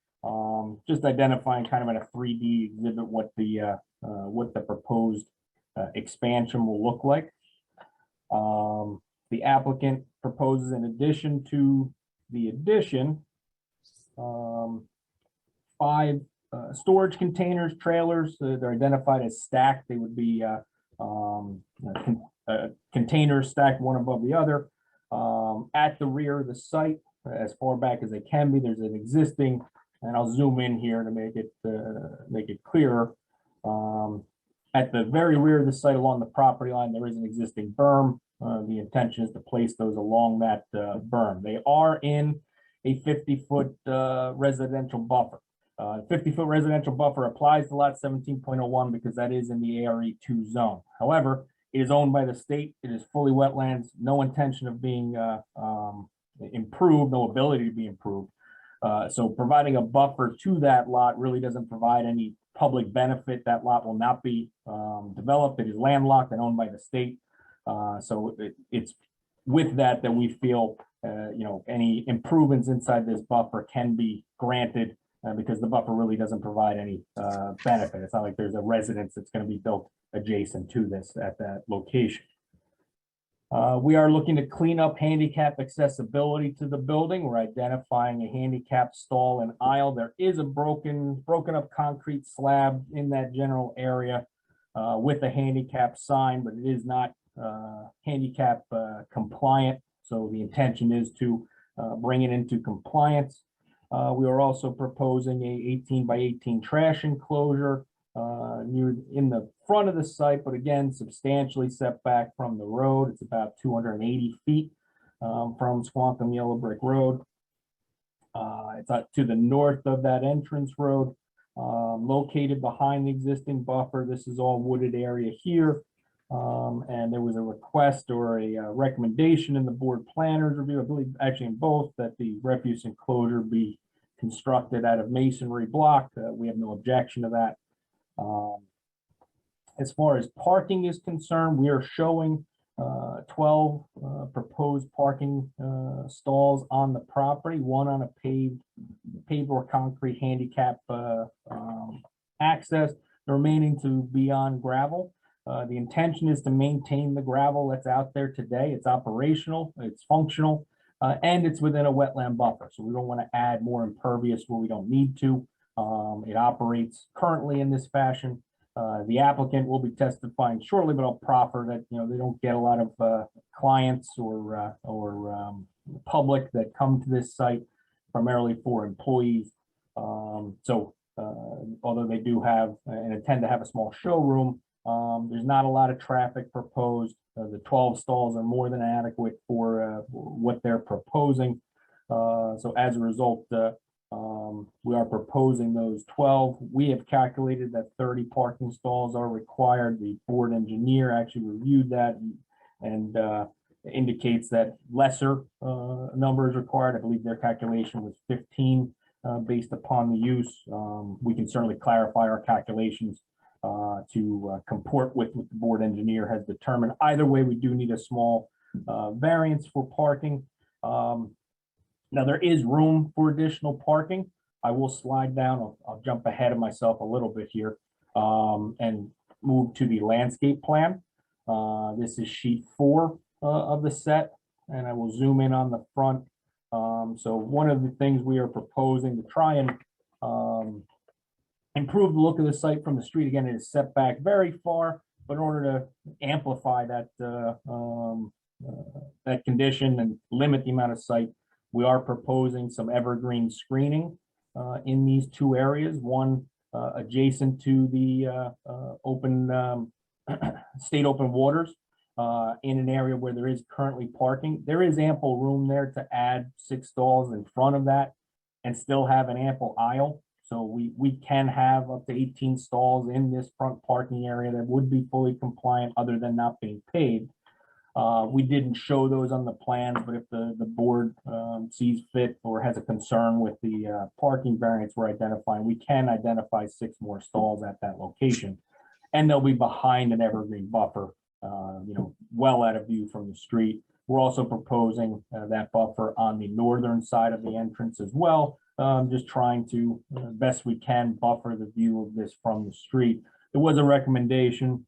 Just identifying kind of in a 3D exhibit what the proposed expansion will look like. The applicant proposes, in addition to the addition, 5 storage containers, trailers. They're identified as stacked. They would be containers stacked one above the other. At the rear of the site, as far back as they can be, there's an existing, and I'll zoom in here to make it clearer. At the very rear of the site along the property line, there is an existing berm. The intention is to place those along that berm. They are in a 50-foot residential buffer. 50-foot residential buffer applies to lot 17.01 because that is in the ARE2 zone. However, it is owned by the state. It is fully wetlands, no intention of being improved, no ability to be improved. So providing a buffer to that lot really doesn't provide any public benefit. That lot will not be developed. It is landlocked and owned by the state. So it's with that we feel any improvements inside this buffer can be granted because the buffer really doesn't provide any benefit. It's not like there's a residence that's going to be built adjacent to this at that location. We are looking to clean up handicap accessibility to the building. We're identifying a handicap stall and aisle. There is a broken up concrete slab in that general area with a handicap sign, but it is not handicap compliant. So the intention is to bring it into compliance. We are also proposing a 18 by 18 trash enclosure near in the front of the site, but again, substantially set back from the road. It's about 280 feet from Squonkam Yellow Brick Road. It's to the north of that entrance road, located behind the existing buffer. This is all wooded area here. And there was a request or a recommendation in the board planners review, I believe actually in both, that the refuse enclosure be constructed out of masonry block. We have no objection to that. As far as parking is concerned, we are showing 12 proposed parking stalls on the property, one on a paved or concrete handicap access, the remaining to be on gravel. The intention is to maintain the gravel that's out there today. It's operational, it's functional, and it's within a wetland buffer. So we don't want to add more impervious where we don't need to. It operates currently in this fashion. The applicant will be testifying shortly, but I'll proffer that they don't get a lot of clients or public that come to this site, primarily for employees. So although they do have and intend to have a small showroom, There's not a lot of traffic proposed. The 12 stalls are more than adequate for what they're proposing. So as a result, we are proposing those 12. We have calculated that 30 parking stalls are required. The board engineer actually reviewed that and indicates that lesser number is required. I believe their calculation was 15 based upon the use. We can certainly clarify our calculations to comport with what the board engineer has determined. Either way, we do need a small variance for parking. Now there is room for additional parking. I will slide down, I'll jump ahead of myself a little bit here and move to the landscape plan. This is sheet 4 of the set, and I will zoom in on the front. So one of the things we are proposing to try and improve the look of the site from the street, again, it is set back very far, but in order to amplify that that condition and limit the amount of site, we are proposing some evergreen screening in these 2 areas, one adjacent to the open state open waters in an area where there is currently parking. There is ample room there to add 6 stalls in front of that and still have an ample aisle. So we can have up to 18 stalls in this front parking area that would be fully compliant other than not being paved. We didn't show those on the plans, but if the board sees fit or has a concern with the parking variance we're identifying, we can identify 6 more stalls at that location. And they'll be behind an evergreen buffer, well out of view from the street. We're also proposing that buffer on the northern side of the entrance as well, just trying to, best we can, buffer the view of this from the street. There was a recommendation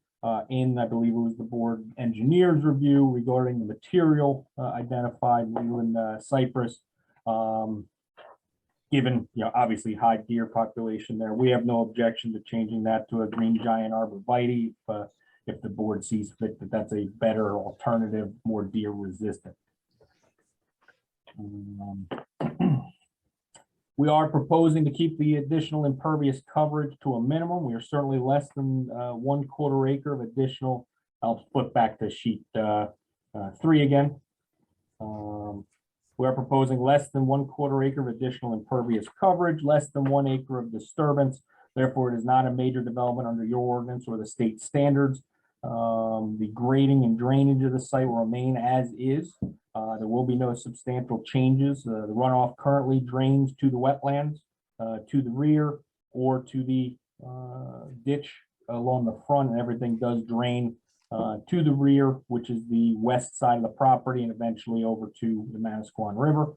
in, I believe it was the board engineer's review regarding the material identified, Leland cypress. Given, obviously high deer population there, we have no objection to changing that to a green giant arborvitae if the board sees fit that that's a better alternative, more deer resistant. We are proposing to keep the additional impervious coverage to a minimum. We are certainly less than 1/4 acre of additional. I'll flip back to sheet 3 again. We are proposing less than 1/4 acre of additional impervious coverage, less than 1 acre of disturbance. Therefore, it is not a major development under your ordinance or the state standards. The grading and drainage of the site will remain as is. There will be no substantial changes. The runoff currently drains to the wetlands, to the rear, or to the ditch along the front, and everything does drain to the rear, which is the west side of the property, and eventually over to the Manasquan River.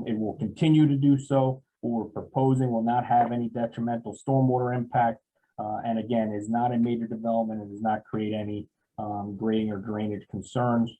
It will continue to do so. What we're proposing will not have any detrimental stormwater impact, and again, is not a major development and does not create any grading or drainage concerns.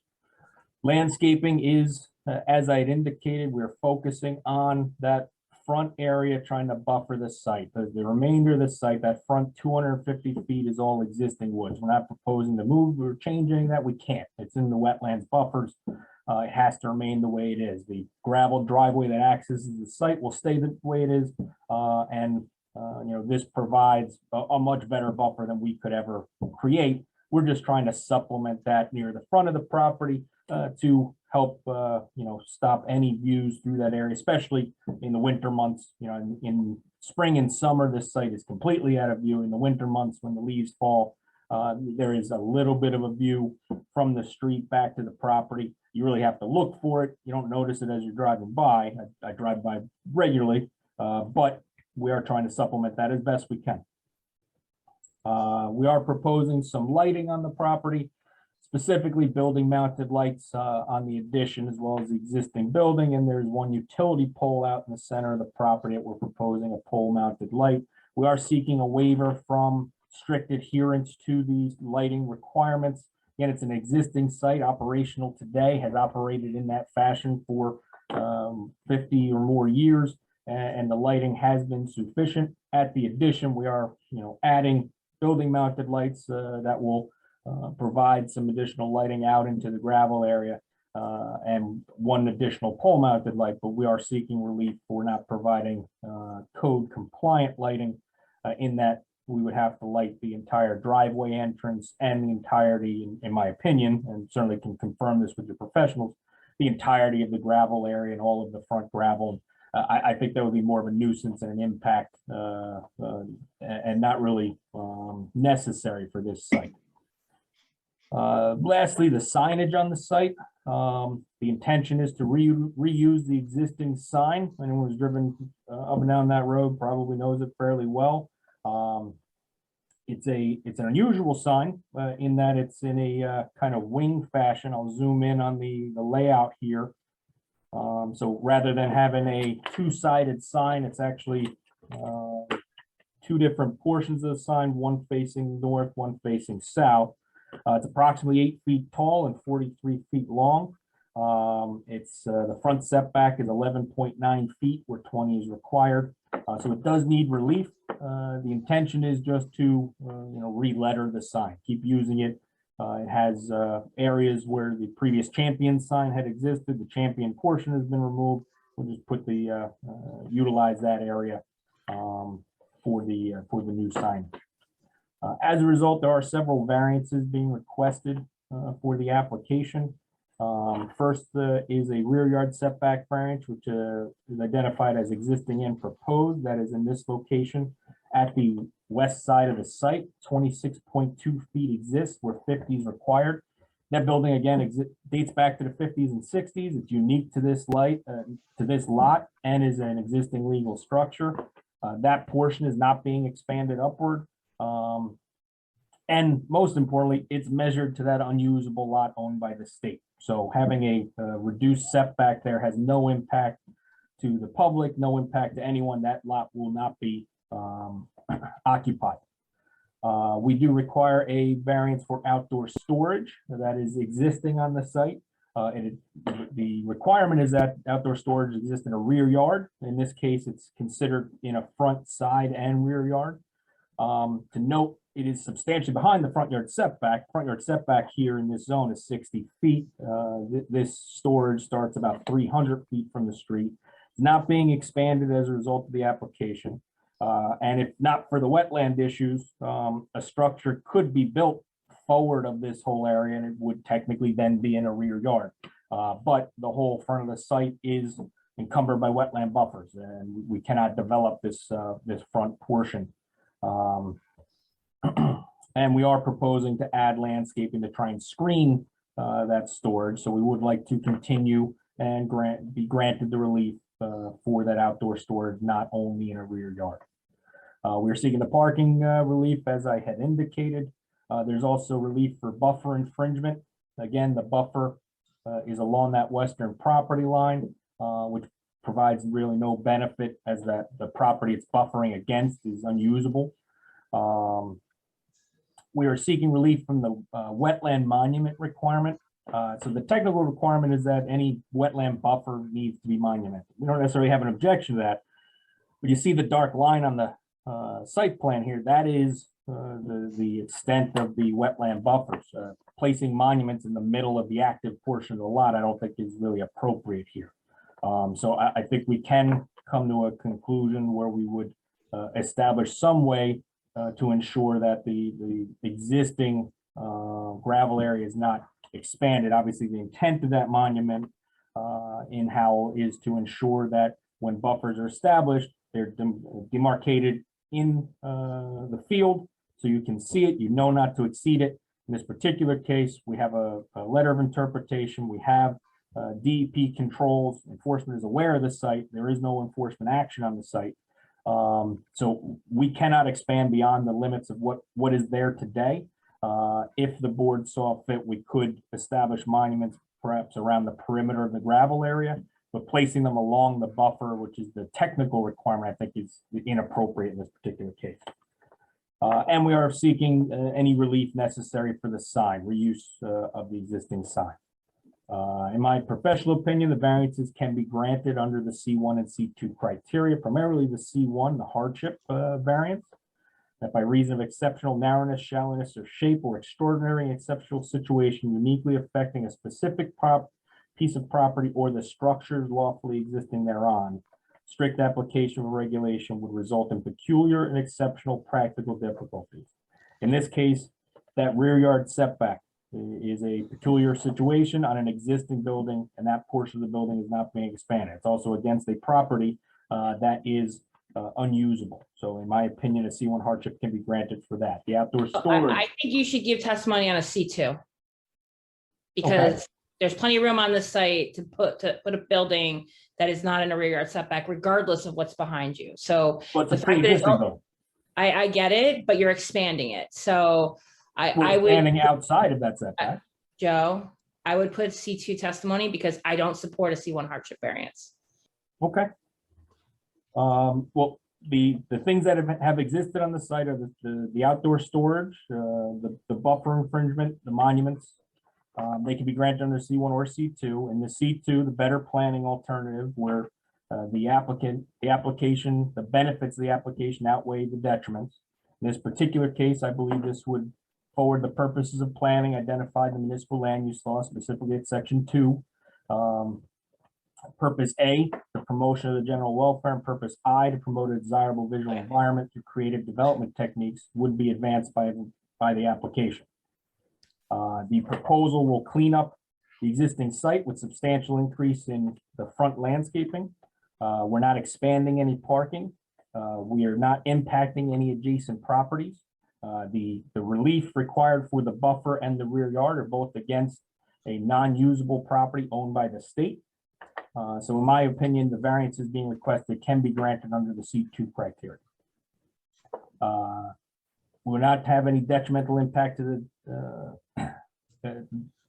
Landscaping is, as I had indicated, we're focusing on that front area, trying to buffer the site. The remainder of the site, that front 250 feet, is all existing woods. We're not proposing to move or change any of that. We can't. It's in the wetlands buffers. It has to remain the way it is. The gravel driveway that accesses the site will stay the way it is. This provides a much better buffer than we could ever create. We're just trying to supplement that near the front of the property to help, stop any views through that area, especially in the winter months. In spring and summer, this site is completely out of view. In the winter months, when the leaves fall, there is a little bit of a view from the street back to the property. You really have to look for it. You don't notice it as you're driving by. I drive by regularly, but we are trying to supplement that as best we can. We are proposing some lighting on the property, specifically building mounted lights on the addition as well as the existing building. And there's one utility pole out in the center of the property that we're proposing a pole mounted light. We are seeking a waiver from strict adherence to these lighting requirements. Again, it's an existing site, operational today, has operated in that fashion for 50 or more years, and the lighting has been sufficient. At the addition, we are adding building mounted lights that will provide some additional lighting out into the gravel area, and one additional pole mounted light, but we are seeking relief for not providing code compliant lighting in that we would have to light the entire driveway entrance and the entirety, in my opinion, and certainly can confirm this with your professionals, the entirety of the gravel area and all of the front gravel. I think that would be more of a nuisance and an impact and not really necessary for this site. Lastly, the signage on the site. The intention is to reuse the existing sign. Anyone who's driven up and down that road probably knows it fairly well. It's an unusual sign in that it's in a kind of wing fashion. I'll zoom in on the layout here. So rather than having a two-sided sign, it's actually two different portions of the sign, one facing north, one facing south. It's approximately 8 feet tall and 43 feet long. It's the front setback is 11.9 feet where 20 is required. So it does need relief. The intention is just to re-letter the sign, keep using it. It has areas where the previous champion sign had existed. The champion portion has been removed. We'll just put the utilize that area for the new sign. As a result, there are several variances being requested for the application. First is a rear yard setback variance, which is identified as existing and proposed. That is in this location at the west side of the site. 26.2 feet exists where 50 is required. That building again dates back to the 50s and 60s. It's unique to this lot and is an existing legal structure. That portion is not being expanded upward. And most importantly, it's measured to that unusable lot owned by the state. So having a reduced setback there has no impact to the public, no impact to anyone. That lot will not be occupied. We do require a variance for outdoor storage that is existing on the site. The requirement is that outdoor storage exists in a rear yard. In this case, it's considered in a front, side, and rear yard. To note, it is substantially behind the front yard setback. Front yard setback here in this zone is 60 feet. This storage starts about 300 feet from the street. It's not being expanded as a result of the application. And if not for the wetland issues, a structure could be built forward of this whole area and it would technically then be in a rear yard. But the whole front of the site is encumbered by wetland buffers and we cannot develop this front portion. And we are proposing to add landscaping to try and screen that storage. So we would like to continue and be granted the relief for that outdoor storage, not only in a rear yard. We're seeking the parking relief, as I had indicated. There's also relief for buffer infringement. Again, the buffer is along that western property line, which provides really no benefit as that the property it's buffering against is unusable. We are seeking relief from the Wetland Monument requirement. So the technical requirement is that any wetland buffer needs to be monumented. We don't necessarily have an objection to that, but you see the dark line on the site plan here. That is the extent of the wetland buffers. Placing monuments in the middle of the active portion of the lot, I don't think is really appropriate here. So I think we can come to a conclusion where we would establish some way to ensure that the existing gravel area is not expanded. Obviously, the intent of that monument in Howell is to ensure that when buffers are established, they're demarcated in the field so you can see it, you know not to exceed it. In this particular case, we have a letter of interpretation. We have DEP controls. Enforcement is aware of the site. There is no enforcement action on the site. So we cannot expand beyond the limits of what is there today. If the board saw fit, we could establish monuments perhaps around the perimeter of the gravel area, but placing them along the buffer, which is the technical requirement, I think is inappropriate in this particular case. And we are seeking any relief necessary for the sign, reuse of the existing sign. In my professional opinion, the variances can be granted under the C1 and C2 criteria, primarily the C1, the hardship variance, that by reason of exceptional narrowness, shallowness, or shape, or extraordinary and exceptional situation uniquely affecting a specific piece of property or the structures lawfully existing thereon, strict application of regulation would result in peculiar and exceptional practical difficulties. In this case, that rear yard setback is a peculiar situation on an existing building, and that portion of the building is not being expanded. It's also against a property that is unusable. So in my opinion, a C1 hardship can be granted for that. The outdoor storage. I think you should give testimony on a C2. Because there's plenty of room on the site to put a building that is not in a rear yard setback, regardless of what's behind you. So But the it's a fact that it's, pre-existing building. I get it, but you're expanding it. So I We're would, expanding outside of that setback. Joe, I would put C2 testimony because I don't support a C1 hardship variance. Okay. Well, the things that have existed on the site are the outdoor storage, the buffer infringement, the monuments. They can be granted under C1 or C2. And the C2, the better planning alternative, where the application, the benefits of the application outweigh the detriments. In this particular case, I believe this would forward the purposes of planning identified in the municipal land use law, specifically at section 2. Purpose A, the promotion of the general welfare, and purpose I, to promote a desirable visual environment through creative development techniques, would be advanced by the application. The proposal will clean up the existing site with substantial increase in the front landscaping. We're not expanding any parking. We are not impacting any adjacent properties. The relief required for the buffer and the rear yard are both against a non-usable property owned by the state. So in my opinion, the variances being requested can be granted under the C2 criteria. Will not have any detrimental impact to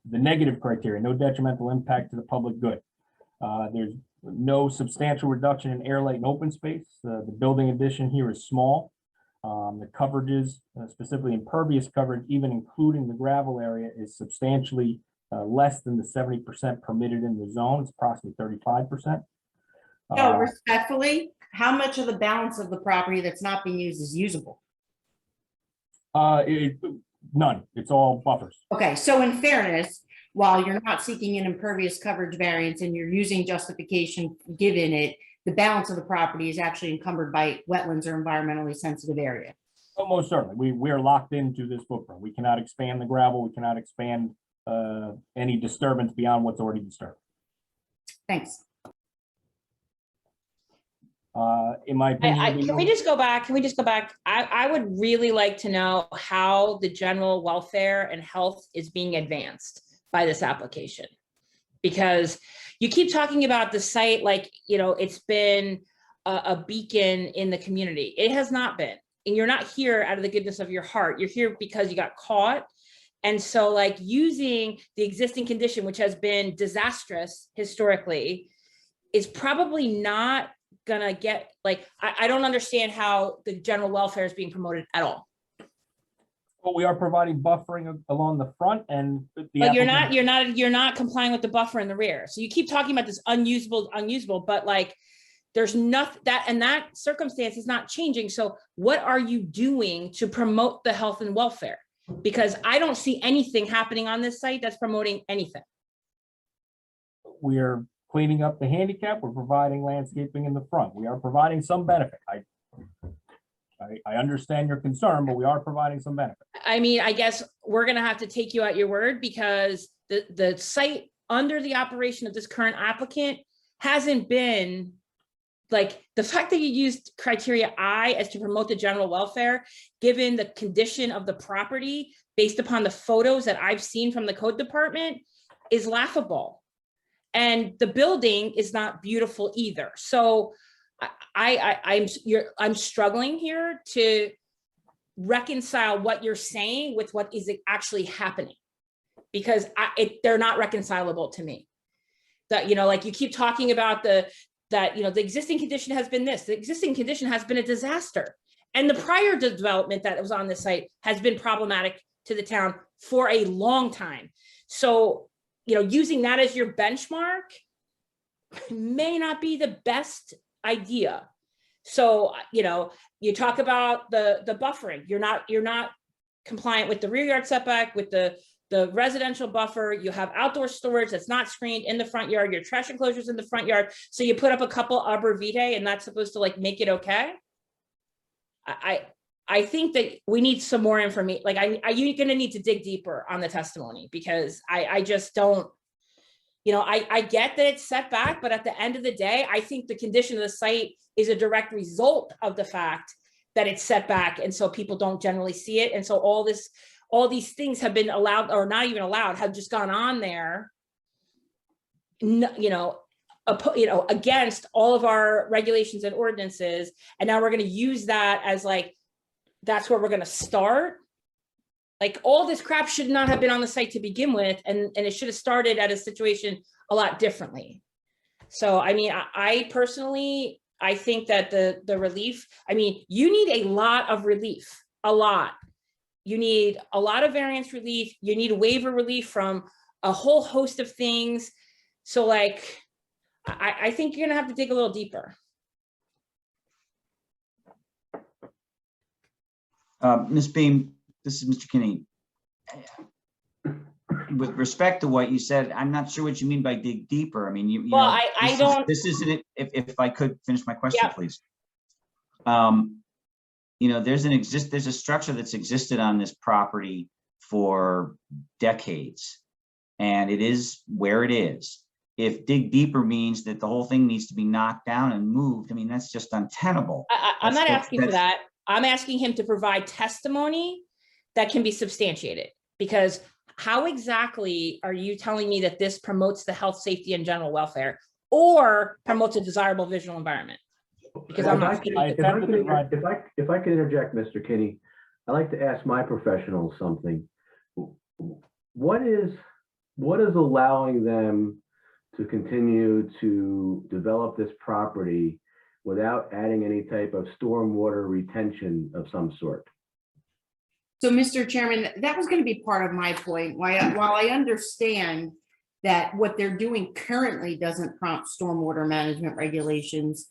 the negative criteria, no detrimental impact to the public good. There's no substantial reduction in air, light, and open space. The building addition here is small. The coverages, specifically impervious coverage, even including the gravel area, is substantially less than the 70% permitted in the zone. It's approximately 35%. No, respectfully, how much of the balance of the property that's not being used is usable? None. It's all buffers. Okay, so in fairness, while you're not seeking an impervious coverage variance and you're using justification given it, the balance of the property is actually encumbered by wetlands or environmentally sensitive area. Oh, most certainly. We are locked into this footprint. We cannot expand the gravel. We cannot expand any disturbance beyond what's already disturbed. Thanks. In my opinion, Can we just go back? Can we just go back? I would really like to know how the general welfare and health is being advanced by this application. Because you keep talking about the site like, you know, it's been a beacon in the community. It has not been. And you're not here out of the goodness of your heart. You're here because you got caught. And so like using the existing condition, which has been disastrous historically, is probably not gonna get, like, I don't understand how the general welfare is being promoted at all. Well, we are providing buffering along the front, and But you're not complying with the buffer in the rear. So you keep talking about this unusable, but like there's nothing that circumstance is not changing. So what are you doing to promote the health and welfare? Because I don't see anything happening on this site that's promoting anything. We are cleaning up the handicap. We're providing landscaping in the front. We are providing some benefit. I understand your concern, but we are providing some benefit. I mean, I guess we're going to have to take you at your word, because the site under the operation of this current applicant hasn't been, like, the fact that you used criteria I as to promote the general welfare, given the condition of the property based upon the photos that I've seen from the code department, is laughable. And the building is not beautiful either. So I'm struggling here to reconcile what you're saying with what is actually happening, because they're not reconcilable to me. That, you know, like you keep talking about the existing condition has been this, the existing condition has been a disaster. And the prior development that was on the site has been problematic to the town for a long time. So, you know, using that as your benchmark may not be the best idea. So, you know, you talk about the buffering. You're not compliant with the rear yard setback, with the the residential buffer, you have outdoor storage that's not screened in the front yard, your trash enclosures in the front yard. So you put up a couple arborvitae and that's supposed to like make it okay. I think that we need some more information. Like you're gonna need to dig deeper on the testimony, because I just don't, I get that it's set back, but at the end of the day, I think the condition of the site is a direct result of the fact that it's set back. And so people don't generally see it. And so all these things have been allowed, or not even allowed, have just gone on there, against all of our regulations and ordinances. And now we're going to use that as like, that's where we're going to start. Like all this crap should not have been on the site to begin with. And it should have started at a situation a lot differently. So, I mean, I personally, I think that the relief, I mean, you need a lot of relief, a lot. You need a lot of variance relief. You need waiver relief from a whole host of things. So like, I think you're gonna have to dig a little deeper. Ms. Beam, this is Mr. Kinney. With respect to what you said, I'm not sure what you mean by dig deeper. I mean, you Well, know, I don't. This isn't it. If I could finish my question, Yeah. please. You know, there's a structure that's existed on this property for decades, and it is where it is. If dig deeper means that the whole thing needs to be knocked down and moved, I mean, that's just untenable. I'm not asking for that. I'm asking him to provide testimony that can be substantiated, because how exactly are you telling me that this promotes the health, safety, and general welfare, or promotes a desirable visual environment? Because I'm not. If I can interject, Mr. Kinney, I'd like to ask my professionals something. What is allowing them to continue to develop this property without adding any type of stormwater retention of some sort? So, Mr. Chairman, that was going to be part of my point. While I understand that what they're doing currently doesn't prompt stormwater management regulations,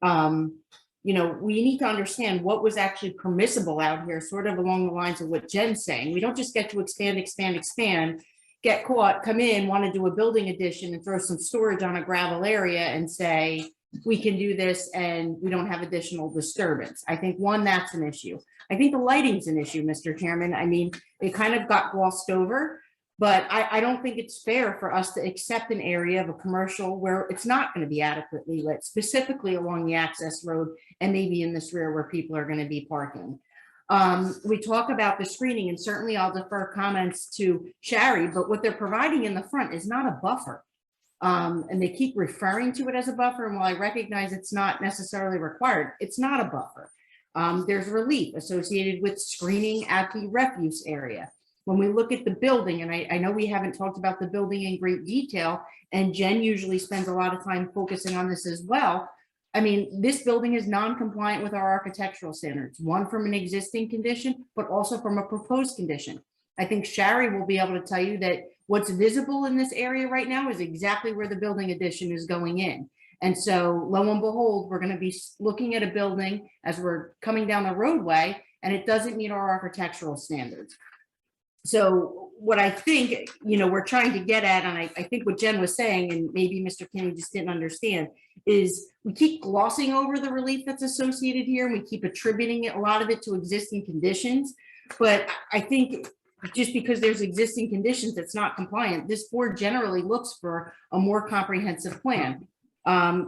we need to understand what was actually permissible out here, sort of along the lines of what Jen's saying. We don't just get to expand, get caught, come in, want to do a building addition and throw some storage on a gravel area and say, we can do this and we don't have additional disturbance. I think that's an issue. I think the lighting's an issue, Mr. Chairman. I mean, it kind of got glossed over, but I don't think it's fair for us to accept an area of a commercial where it's not going to be adequately lit, specifically along the access road and maybe in this rear where people are going to be parking. We talk about the screening, and certainly I'll defer comments to Shari, but what they're providing in the front is not a buffer. And they keep referring to it as a buffer. And while I recognize it's not necessarily required, it's not a buffer. There's relief associated with screening at the refuse area. When we look at the building, and I know we haven't talked about the building in great detail, and Jen usually spends a lot of time focusing on this as well. I mean, this building is non-compliant with our architectural standards, one from an existing condition, but also from a proposed condition. I think Shari will be able to tell you that what's visible in this area right now is exactly where the building addition is going in. And so lo and behold, we're going to be looking at a building as we're coming down the roadway, and it doesn't meet our architectural standards. So what I think, we're trying to get at, and I think what Jen was saying, and maybe Mr. Kinney just didn't understand, is we keep glossing over the relief that's associated here, and we keep attributing a lot of it to existing conditions. But I think just because there's existing conditions that's not compliant, this board generally looks for a more comprehensive plan.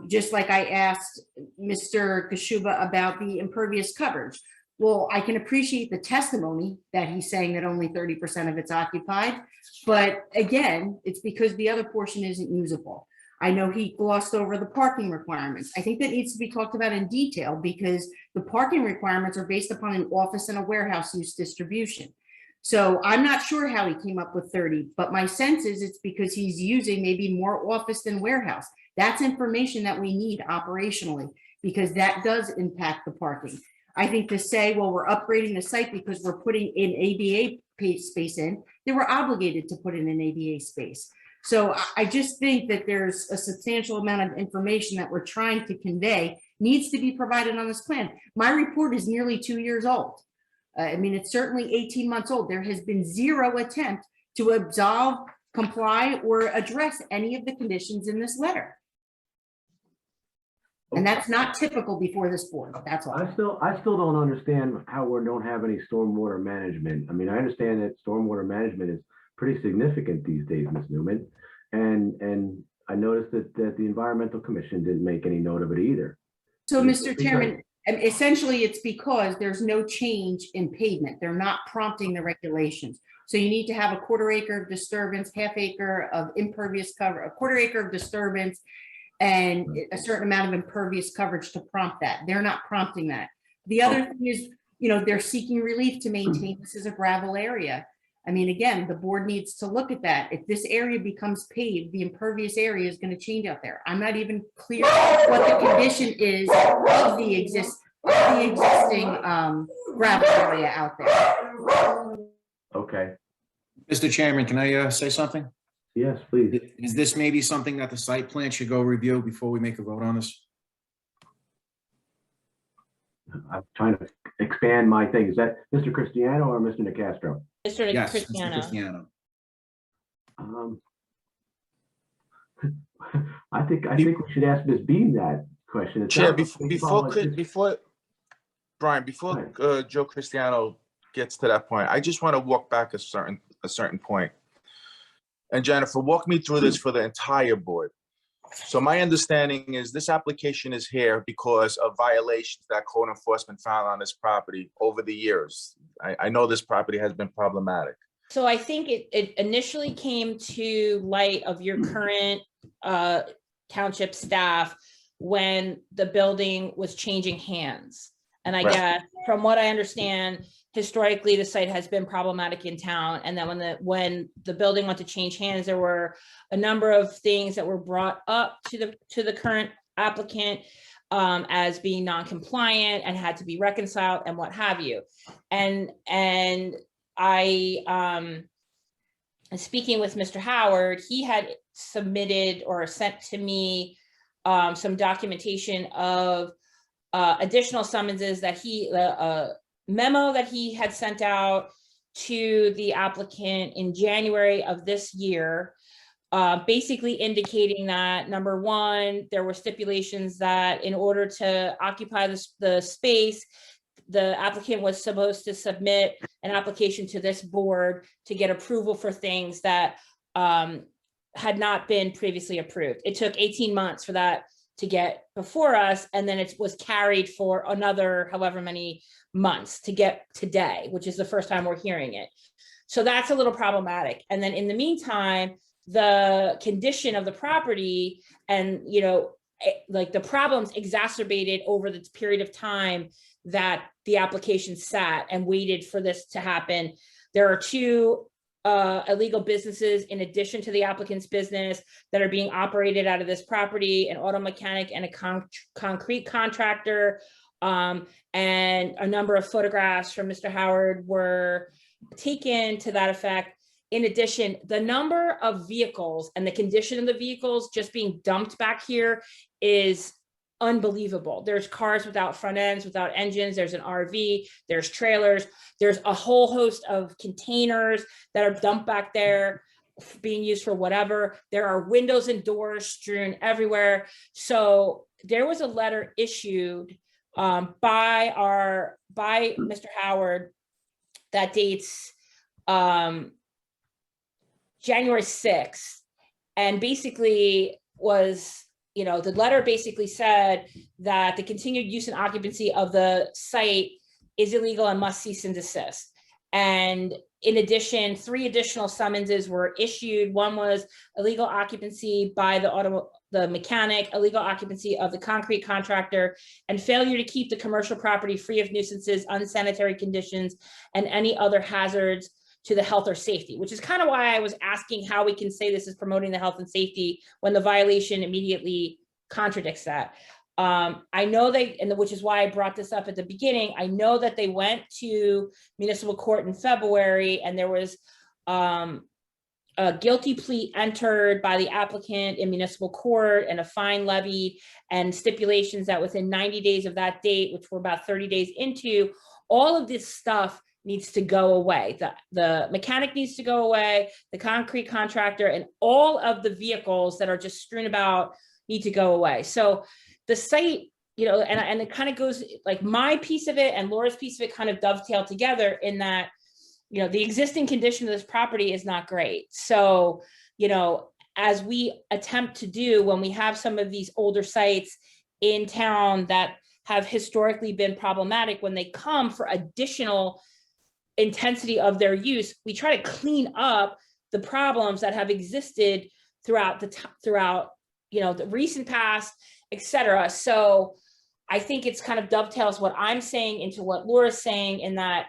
Just like I asked Mr. Kashuba about the impervious coverage. Well, I can appreciate the testimony that he's saying that only 30% of it's occupied, but again, it's because the other portion isn't usable. I know he glossed over the parking requirements. I think that needs to be talked about in detail, because the parking requirements are based upon an office and a warehouse use distribution. So I'm not sure how he came up with 30, but my sense is it's because he's using maybe more office than warehouse. That's information that we need operationally, because that does impact the parking. I think to say, well, we're upgrading the site because we're putting in ADA space in, they were obligated to put in an ADA space. So I just think that there's a substantial amount of information that we're trying to convey needs to be provided on this plan. My report is nearly 2 years old. I mean, it's certainly 18 months old. There has been zero attempt to absolve, comply, or address any of the conditions in this letter. And that's not typical before this board, that's all. I still don't understand how we don't have any stormwater management. I mean, I understand that stormwater management is pretty significant these days, Ms. Newman. And I noticed that the Environmental Commission didn't make any note of it either. So, Mr. Chairman, essentially it's because there's no change in pavement. They're not prompting the regulations. So you need to have a 1/4 acre of disturbance, 1/2 acre of impervious cover, a 1/4 acre of disturbance, and a certain amount of impervious coverage to prompt that. They're not prompting that. The other thing is, they're seeking relief to maintain this as a gravel area. I mean, again, the board needs to look at that. If this area becomes paved, the impervious area is going to change out there. I'm not even clear what the condition is of the existing gravel area out there. Okay, Mr. Chairman, can I say something? yes, please. Is this maybe something that the site plan should go review before we make a vote on this? I'm trying to expand my thing. Is that Mr. Cristiano or Mr. Nicastro? Mr. Yes, Mr. Cristiano. Cristiano. I think we should ask Ms. Beam that question. It Chair, sounds like before Brian, before Joe Cristiano gets to that point, I just want to walk back a certain point. And Jennifer, walk me through this for the entire board. So my understanding is this application is here because of violations that code enforcement found on this property over the years. I know this property has been problematic. So I think it initially came to light of your current township staff when the building was changing hands. And I Right. guess from what I understand, historically, the site has been problematic in town. And then when the building went to change hands, there were a number of things that were brought up to the current applicant as being non-compliant and had to be reconciled and what have you. And I, speaking with Mr. Howard, he had submitted or sent to me some documentation of additional summonses that memo that he had sent out to the applicant in January of this year, basically indicating that, number one, there were stipulations that in order to occupy the space, the applicant was supposed to submit an application to this board to get approval for things that had not been previously approved. It took 18 months for that to get before us, and then it was carried for another however many months to get today, which is the first time we're hearing it. So that's a little problematic. And then in the meantime, the condition of the property and, like the problems exacerbated over the period of time that the application sat and waited for this to happen. There are two illegal businesses in addition to the applicant's business that are being operated out of this property, an auto mechanic and a concrete contractor. And a number of photographs from Mr. Howard were taken to that effect. In addition, the number of vehicles and the condition of the vehicles just being dumped back here is unbelievable. There's cars without front ends, without engines. There's an RV, there's trailers. There's a whole host of containers that are dumped back there being used for whatever. There are windows and doors strewn everywhere. So there was a letter issued by Mr. Howard that dates January 6th, and basically was, the letter basically said that the continued use and occupancy of the site is illegal and must cease and desist. And in addition, 3 additional summonses were issued. One was illegal occupancy by the mechanic, illegal occupancy of the concrete contractor, and failure to keep the commercial property free of nuisances, unsanitary conditions, and any other hazards to the health or safety, which is kind of why I was asking how we can say this is promoting the health and safety when the violation immediately contradicts that. I know which is why I brought this up at the beginning. I know that they went to municipal court in February, and there was a guilty plea entered by the applicant in municipal court and a fine levied, and stipulations that within 90 days of that date, which we're about 30 days into, all of this stuff needs to go away. The mechanic needs to go away, the concrete contractor, and all of the vehicles that are just strewn about need to go away. So the site, and it kind of goes like my piece of it and Laura's piece of it kind of dovetail together in that, the existing condition of this property is not great. So, as we attempt to do when we have some of these older sites in town that have historically been problematic, when they come for additional intensity of their use, we try to clean up the problems that have existed throughout the recent past, etc. So I think it's kind of dovetails what I'm saying into what Laura's saying, in that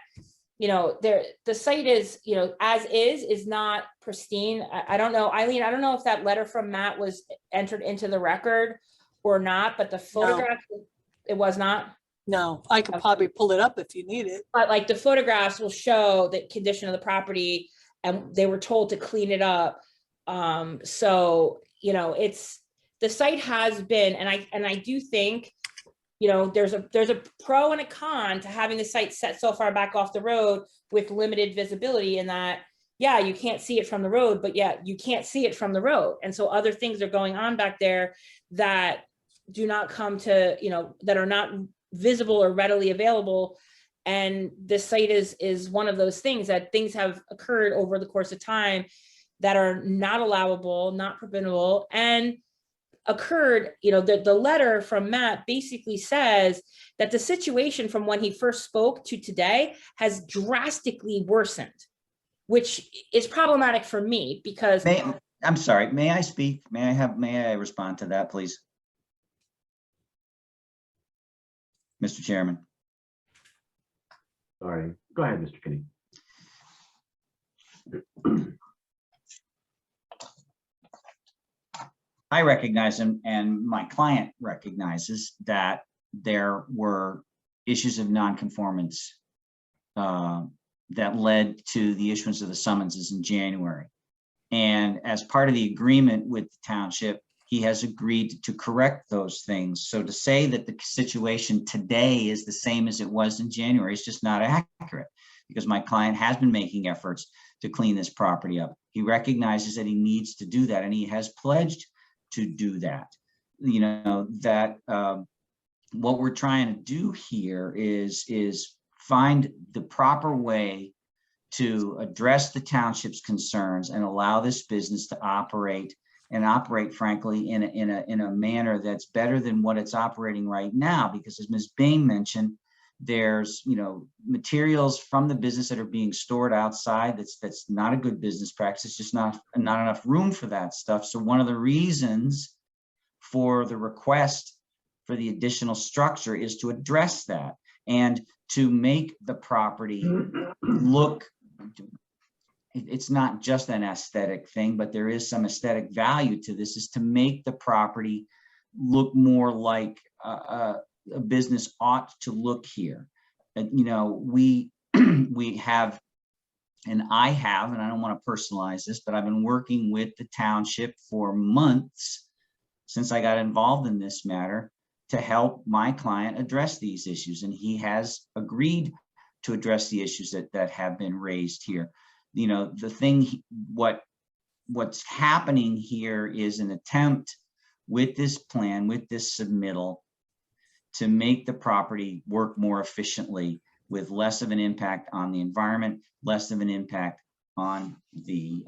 the site is as is not pristine. I don't know, Eileen, I don't know if that letter from Matt was entered into the record or not, but the photograph, it was not. No, I could probably pull it up if you need it. But like the photographs will show the condition of the property, and they were told to clean it up. So, it's, the site has been, and I do think, there's a pro and a con to having the site set so far back off the road with limited visibility, in that, yeah, you can't see it from the road, but yeah, you can't see it from the road. And so other things are going on back there that do not come to, that are not visible or readily available. And this site is one of those things that things have occurred over the course of time that are not allowable, not preventable, and occurred. The letter from Matt basically says that the situation from when he first spoke to today has drastically worsened, which is problematic for me because I'm sorry, may I speak? May I respond to that, please? Mr. Chairman. Sorry, go ahead, Mr. Kinney. I recognize and my client recognizes that there were issues of nonconformance that led to the issuance of the summonses in January. And as part of the agreement with the township, he has agreed to correct those things. So to say that the situation today is the same as it was in January is just not accurate, because my client has been making efforts to clean this property up. He recognizes that he needs to do that, and he has pledged to do that. What we're trying to do here is find the proper way to address the township's concerns and allow this business to operate, and operate frankly in a manner that's better than what it's operating right now. Because as Ms. Bain mentioned, there's materials from the business that are being stored outside. That's not a good business practice. It's just not enough room for that stuff. So one of the reasons for the request for the additional structure is to address that and to make the property look. It's not just an aesthetic thing, but there is some aesthetic value to this, is to make the property look more like a business ought to look here. We have, and I have, and I don't want to personalize this, but I've been working with the township for months since I got involved in this matter to help my client address these issues. And he has agreed to address the issues that have been raised here. The thing, what's happening here is an attempt with this plan, with this submittal, to make the property work more efficiently with less of an impact on the environment, less of an impact on the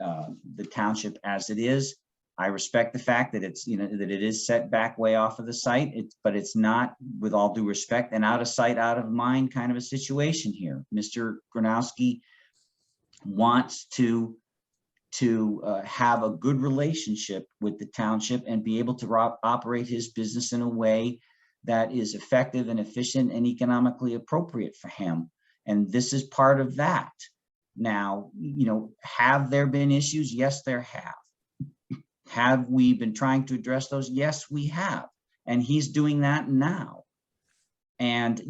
township as it is. I respect the fact that it's, that it is set back way off of the site, but it's not, with all due respect, an out of sight, out of mind kind of a situation here. Mr. Kronowski wants to have a good relationship with the township and be able to operate his business in a way that is effective and efficient and economically appropriate for him. And this is part of that. Now, have there been issues? Yes, there have. Have we been trying to address those? Yes, we have. And he's doing that now. And,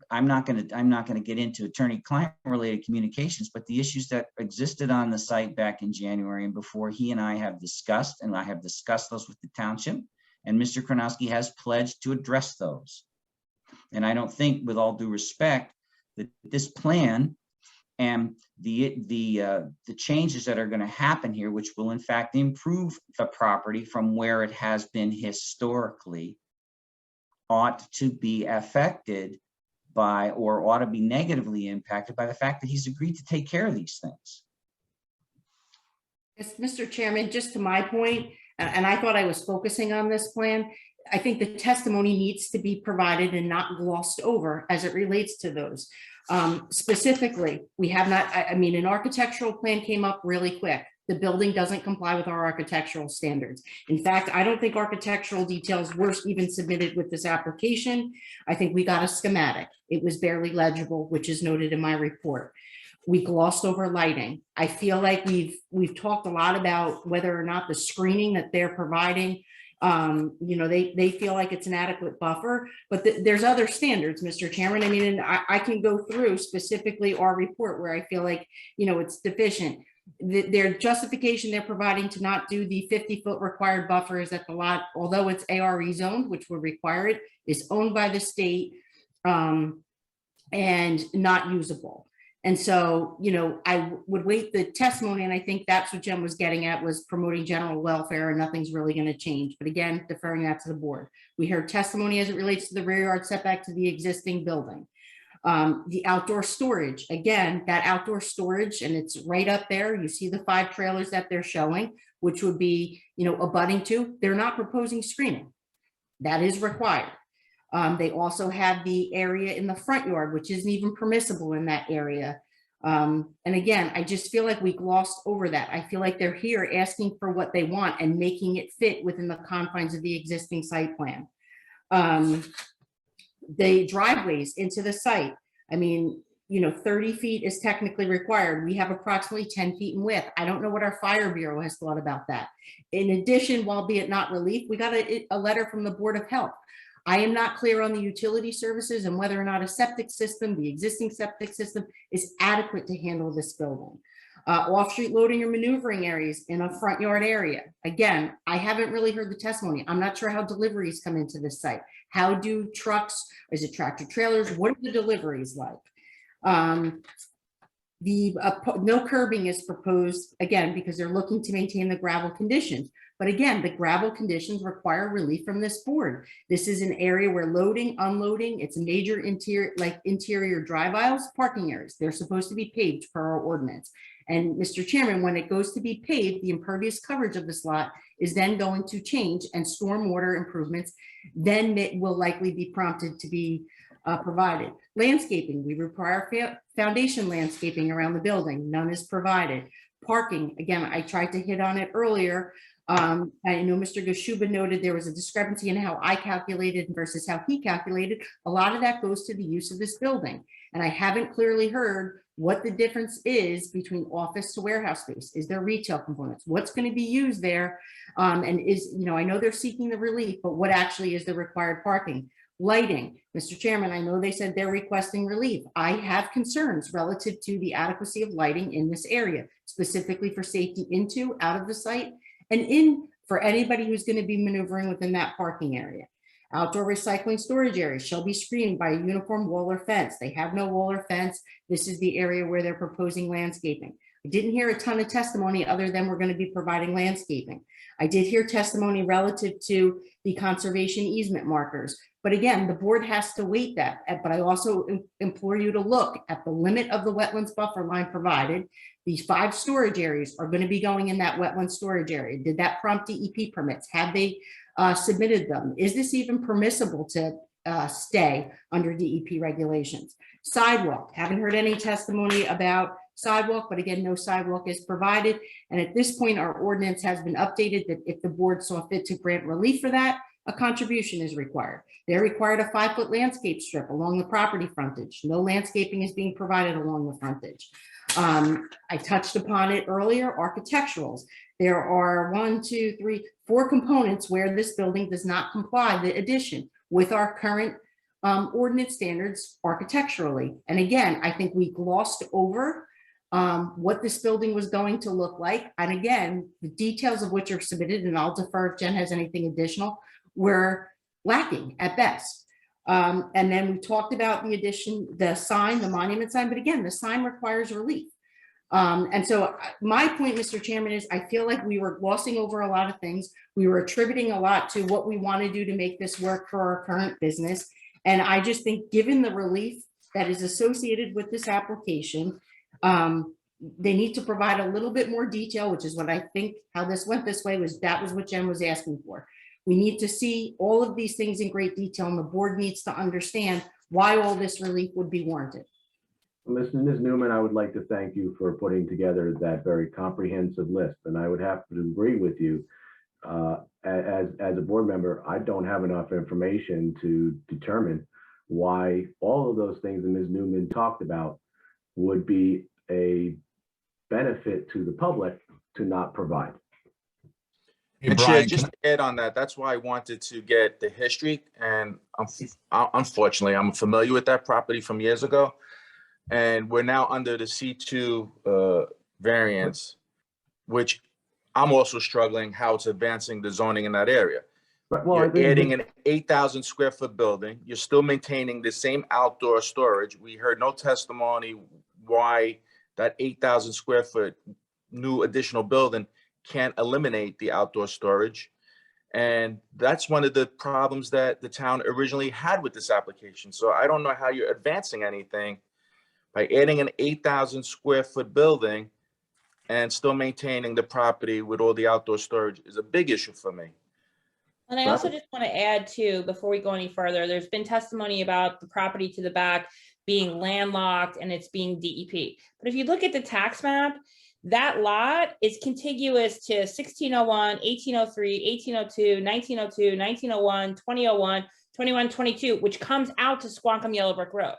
I'm not going to get into attorney-client related communications, but the issues that existed on the site back in January and before, he and I have discussed, and I have discussed those with the township, and Mr. Kronowski has pledged to address those. And I don't think, with all due respect, that this plan and the changes that are going to happen here, which will in fact improve the property from where it has been historically, ought to be affected by, or ought to be negatively impacted by the fact that he's agreed to take care of these things. Yes, Mr. Chairman, just to my point, and I thought I was focusing on this plan, I think the testimony needs to be provided and not glossed over as it relates to those. Specifically, we have not, I mean, an architectural plan came up really quick. The building doesn't comply with our architectural standards. In fact, I don't think architectural details were even submitted with this application. I think we got a schematic. It was barely legible, which is noted in my report. We glossed over lighting. I feel like we've talked a lot about whether or not the screening that they're providing, you know, they feel like it's an adequate buffer, but there's other standards, Mr. Chairman. I mean, and I can go through specifically our report where I feel like, you know, it's deficient. Their justification they're providing to not do the 50-foot required buffer is that the lot, although it's ARE zoned, which would require it, is owned by the state and not usable. And so, you know, I would wait the testimony, and I think that's what Jen was getting at, was promoting general welfare, and nothing's really going to change. But again, deferring that to the board. We heard testimony as it relates to the rear yard setback to the existing building. The outdoor storage, again, that outdoor storage, and it's right up there. You see the 5 trailers that they're showing, which would be, you know, abutting to. They're not proposing screening. That is required. They also have the area in the front yard, which isn't even permissible in that area. And again, I just feel like we glossed over that. I feel like they're here asking for what they want and making it fit within the confines of the existing site plan. The driveways into the site, I mean, you know, 30 feet is technically required. We have approximately 10 feet in width. I don't know what our fire bureau has thought about that. In addition, albeit not relief, we got a letter from the Board of Health. I am not clear on the utility services and whether or not a septic system, the existing septic system, is adequate to handle this building. Off-street loading or maneuvering areas in a front yard area. Again, I haven't really heard the testimony. I'm not sure how deliveries come into this site. How do trucks, is it tractor trailers? What are the deliveries like? No curbing is proposed, again, because they're looking to maintain the gravel conditions. But again, the gravel conditions require relief from this board. This is an area where loading, unloading, it's a major interior, like interior drive aisles, parking areas. They're supposed to be paved per our ordinance. And Mr. Chairman, when it goes to be paved, the impervious coverage of this lot is then going to change, and stormwater improvements then will likely be prompted to be provided. Landscaping, we require foundation landscaping around the building. None is provided. Parking, again, I tried to hit on it earlier. I know Mr. Gashuba noted there was a discrepancy in how I calculated versus how he calculated. A lot of that goes to the use of this building. And I haven't clearly heard what the difference is between office to warehouse space. Is there retail components? What's going to be used there? And is, you know, I know they're seeking the relief, but what actually is the required parking? Lighting, Mr. Chairman, I know they said they're requesting relief. I have concerns relative to the adequacy of lighting in this area, specifically for safety into, out of the site, and in for anybody who's going to be maneuvering within that parking area. Outdoor recycling storage areas shall be screened by a uniform wall or fence. They have no wall or fence. This is the area where they're proposing landscaping. I didn't hear a ton of testimony other than we're going to be providing landscaping. I did hear testimony relative to the conservation easement markers. But again, the board has to weight that. But I also implore you to look at the limit of the wetlands buffer line provided. These 5 storage areas are going to be going in that wetland storage area. Did that prompt DEP permits? Have they submitted them? Is this even permissible to stay under DEP regulations? Sidewalk, haven't heard any testimony about sidewalk, but again, no sidewalk is provided. And at this point, our ordinance has been updated that if the board saw fit to grant relief for that, a contribution is required. They're required a 5-foot landscape strip along the property frontage. No landscaping is being provided along the frontage. I touched upon it earlier, architecturals. There are 1, 2, 3, 4 components where this building does not comply, the addition, with our current ordinance standards architecturally. And again, I think we glossed over what this building was going to look like. And again, the details of which are submitted, and I'll defer if Jen has anything additional, were lacking at best. And then we talked about the addition, the sign, the monument sign, but again, the sign requires relief. And so my point, Mr. Chairman, is I feel like we were glossing over a lot of things. We were attributing a lot to what we want to do to make this work for our current business. And I just think, given the relief that is associated with this application, they need to provide a little bit more detail, which is what I think how this went this way was that was what Jen was asking for. We need to see all of these things in great detail, and the board needs to understand why all this relief would be warranted. Ms. Newman, I would like to thank you for putting together that very comprehensive list. And I would have to agree with you. As a board member, I don't have enough information to determine why all of those things that Ms. Newman talked about would be a benefit to the public to not provide. Hey, And Chair, Brian, just to add on that, that's why I wanted to get the history. And unfortunately, I'm familiar with that property from years ago. And we're now under the C2 variance, which I'm also struggling how it's advancing the zoning in that area. But, well, You're adding an 8,000 square foot building. You're still maintaining the same outdoor storage. We heard no testimony why that 8,000 square foot new additional building can't eliminate the outdoor storage. And that's one of the problems that the town originally had with this application. So I don't know how you're advancing anything by adding an 8,000 square foot building and still maintaining the property with all the outdoor storage is a big issue for me. And I also just want to add too, before we go any further, there's been testimony about the property to the back being landlocked and it's being DEP. But if you look at the tax map, that lot is contiguous to 1601, 1803, 1802, 1902, 1901, 2001, 2122, which comes out to Squonkam Yellow Brick Road.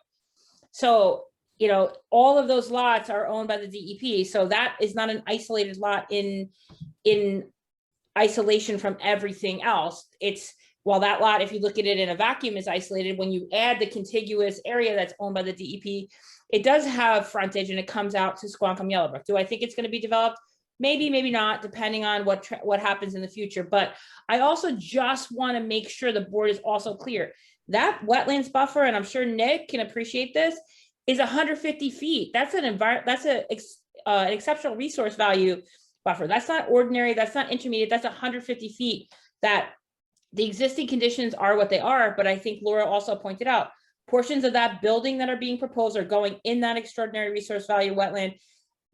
So, you know, all of those lots are owned by the DEP. So that is not an isolated lot in isolation from everything else. It's, while that lot, if you look at it in a vacuum, is isolated, when you add the contiguous area that's owned by the DEP, it does have frontage and it comes out to Squonkam Yellowbrook. Do I think it's going to be developed? Maybe, maybe not, depending on what happens in the future. But I also just want to make sure the board is also clear. That wetlands buffer, and I'm sure Nick can appreciate this, is 150 feet. That's an exceptional resource value buffer. That's not ordinary. That's not intermediate. That's 150 feet. That the existing conditions are what they are. But I think Laura also pointed out, portions of that building that are being proposed are going in that extraordinary resource value wetland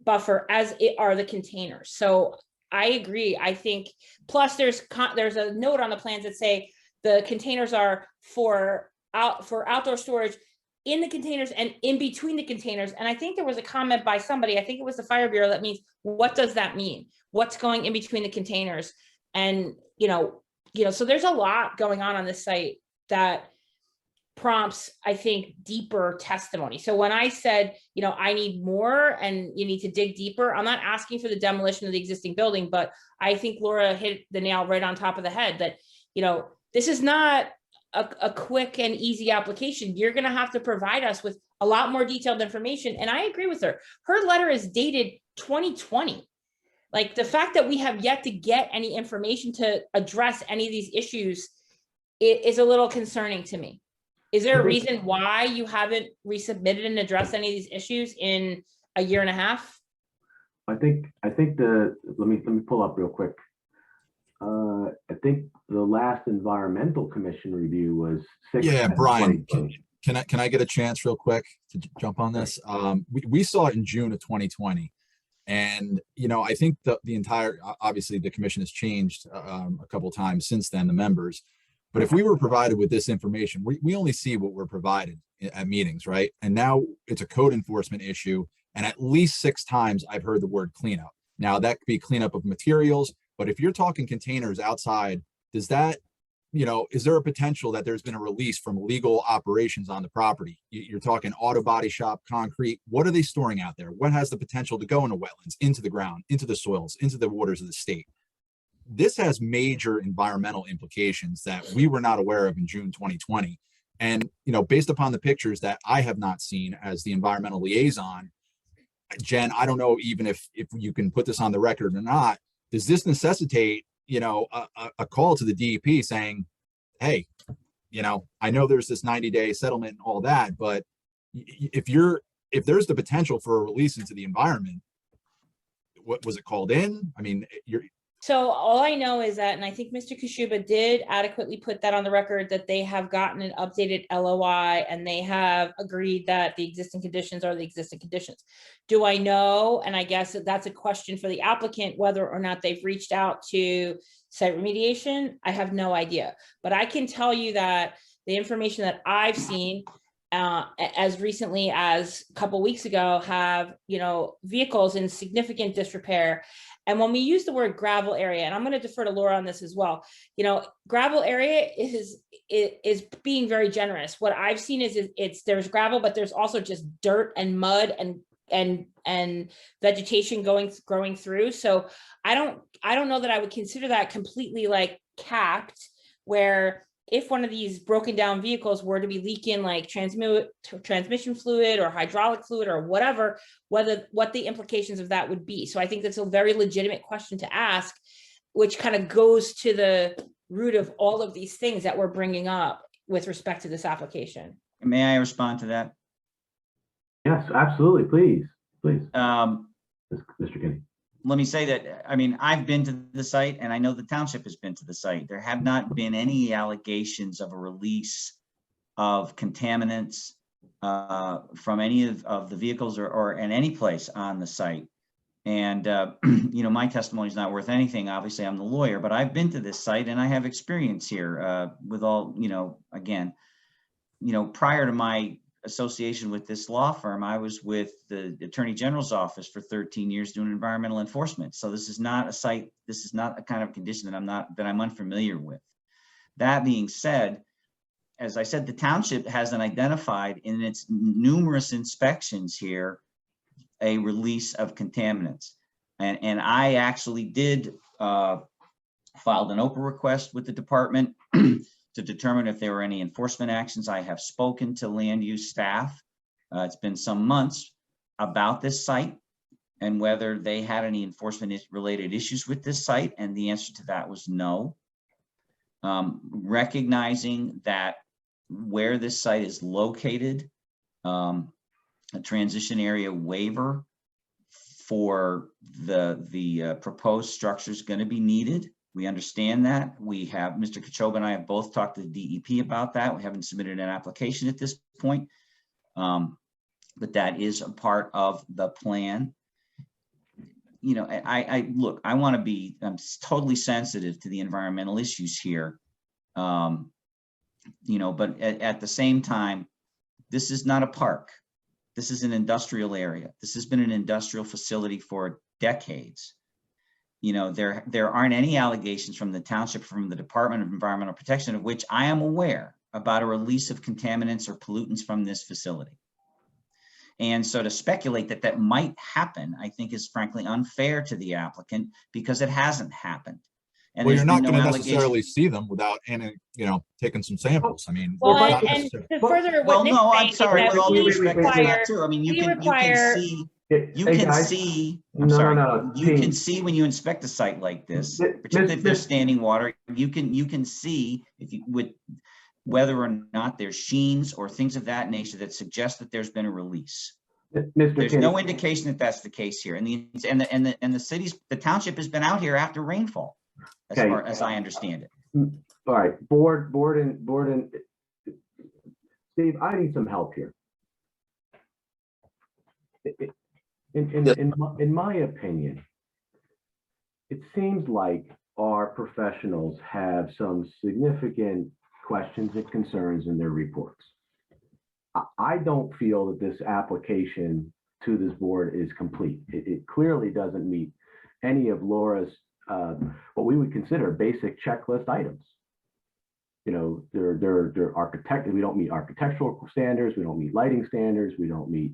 buffer, as it are the containers. So I agree. I think, plus there's a note on the plans that say the containers are for outdoor storage in the containers and in between the containers. And I think there was a comment by somebody, I think it was the Fire Bureau, that means, what does that mean? What's going in between the containers? And, you know, so there's a lot going on this site that prompts, I think, deeper testimony. So when I said, you know, I need more and you need to dig deeper, I'm not asking for the demolition of the existing building, but I think Laura hit the nail right on top of the head that, you know, this is not a quick and easy application. You're going to have to provide us with a lot more detailed information. And I agree with her. Her letter is dated 2020. Like, the fact that we have yet to get any information to address any of these issues is a little concerning to me. Is there a reason why you haven't resubmitted and addressed any of these issues in a year and a half? I think let me pull up real quick. I think the last environmental commission review was 6. Yeah, Brian, can I get a chance real quick to jump on this? We saw it in June of 2020. And, you know, I think the entire, obviously the commission has changed a couple of times since then, the members. But if we were provided with this information, we only see what we're provided at meetings, right? And now it's a code enforcement issue. And at least 6 times I've heard the word cleanup. Now that could be cleanup of materials, but if you're talking containers outside, does that, you know, is there a potential that there's been a release from illegal operations on the property? You're talking auto body shop, concrete. What are they storing out there? What has the potential to go into wetlands, into the ground, into the soils, into the waters of the state? This has major environmental implications that we were not aware of in June 2020. And, you know, based upon the pictures that I have not seen as the environmental liaison, Jen, I don't know even if you can put this on the record or not, does this necessitate, you know, a call to the DEP saying, hey, you know, I know there's this 90-day settlement and all that, but if there's the potential for a release into the environment, what was it called in? I mean, So all I know is that, and I think Mr. Kashuba did adequately put that on the record, that they have gotten an updated LOI and they have agreed that the existing conditions are the existing conditions. Do I know? And I guess that's a question for the applicant, whether or not they've reached out to site remediation. I have no idea, but I can tell you that the information that I've seen as recently as a couple weeks ago have, you know, vehicles in significant disrepair. And when we use the word gravel area, and I'm going to defer to Laura on this as well, you know, gravel area is being very generous. What I've seen is there's gravel, but there's also just dirt and mud and vegetation growing through. So I don't know that I would consider that completely like capped, where if one of these broken down vehicles were to be leaking like transmission fluid or hydraulic fluid or whatever, what the implications of that would be. So I think that's a very legitimate question to ask, which kind of goes to the root of all of these things that we're bringing up with respect to this application. May I respond to that? Yes, absolutely. Please. Mr. Kinney. Let me say that, I mean, I've been to the site and I know the township has been to the site. There have not been any allegations of a release of contaminants from any of the vehicles or in any place on the site. And, you know, my testimony is not worth anything. Obviously, I'm the lawyer, but I've been to this site and I have experience here with all, you know, again, you know, prior to my association with this law firm, I was with the Attorney General's office for 13 years doing environmental enforcement. So this is not a site, this is not a kind of condition that I'm unfamiliar with. That being said, as I said, the township hasn't identified in its numerous inspections here a release of contaminants. And I actually did filed an OPA request with the department to determine if there were any enforcement actions. I have spoken to land use staff. It's been some months about this site and whether they had any enforcement related issues with this site. And the answer to that was no. Recognizing that where this site is located, a transition area waiver for the proposed structure is going to be needed. We understand that. We have, Mr. Kachoba and I have both talked to the DEP about that. We haven't submitted an application at this point, but that is a part of the plan. You know, look, I want to be, I'm totally sensitive to the environmental issues here. You know, but at the same time, this is not a park. This is an industrial area. This has been an industrial facility for decades. You know, there aren't any allegations from the township, from the Department of Environmental Protection, of which I am aware, about a release of contaminants or pollutants from this facility. And so to speculate that that might happen, I think is frankly unfair to the applicant because it hasn't happened. And well, you're not going to necessarily see them without, you know, taking some samples. I mean, well, and to further what Nick's I'm saying, sorry, with all due respect to require, that too. I mean, you can see. You Hey, can guys. see, No. you can see when you inspect a site like this, particularly if there's standing water, you can see if you would whether or not there's sheens or things of that nature that suggest that there's been a release. There's no indication that that's the case here. And the township has been out here after rainfall, as far as I understand it. All right, board and Steve, I need some help here. In my opinion, it seems like our professionals have some significant questions and concerns in their reports. I don't feel that this application to this board is complete. It clearly doesn't meet any of Laura's, what we would consider basic checklist items. You know, they're architected. We don't meet architectural standards. We don't meet lighting standards. We don't meet.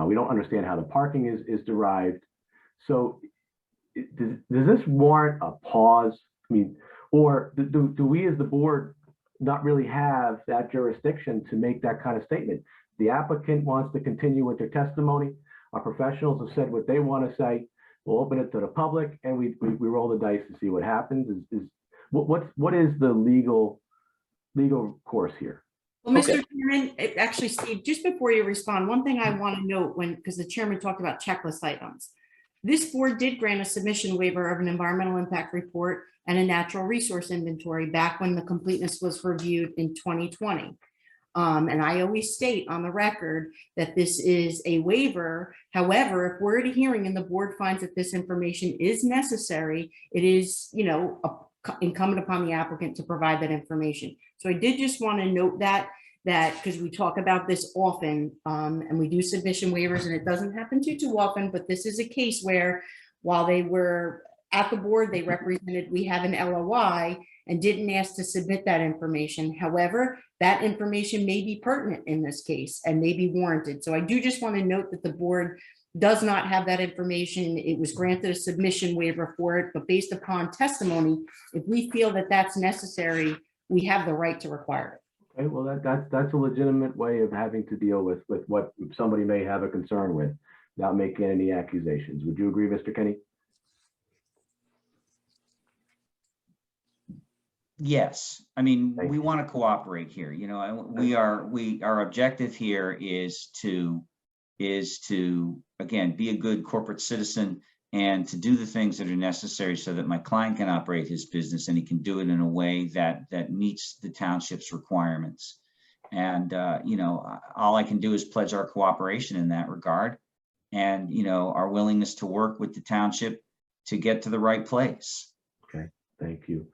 We don't understand how the parking is derived. So does this warrant a pause? I mean, or do we as the board not really have that jurisdiction to make that kind of statement? The applicant wants to continue with their testimony. Our professionals have said what they want to say. We'll open it to the public and we roll the dice to see what happens. What is the legal legal course here. Well, Okay. Mr. Chairman, actually, Steve, just before you respond, one thing I want to note because the chairman talked about checklist items. This board did grant a submission waiver of an environmental impact report and a natural resource inventory back when the completeness was reviewed in 2020. And I always state on the record that this is a waiver. However, if we're at a hearing and the board finds that this information is necessary, it is, incumbent upon the applicant to provide that information. So I did just want to note that because we talk about this often, and we do submission waivers, and it doesn't happen too often, but this is a case where while they were at the board, they represented, we have an LOI and didn't ask to submit that information. However, that information may be pertinent in this case and may be warranted. So I do just want to note that the board does not have that information. It was granted a submission waiver for it, but based upon testimony, if we feel that that's necessary, we have the right to require it. Okay, well, that's a legitimate way of having to deal with what somebody may have a concern with without making any accusations. Would you agree, Mr. Kinney? Yes, I mean, Thank we you. want to cooperate here, our objective here is to, again, be a good corporate citizen and to do the things that are necessary so that my client can operate his business and he can do it in a way that meets the township's requirements. And, all I can do is pledge our cooperation in that regard and, our willingness to work with the township to get to the right place. Okay, thank you.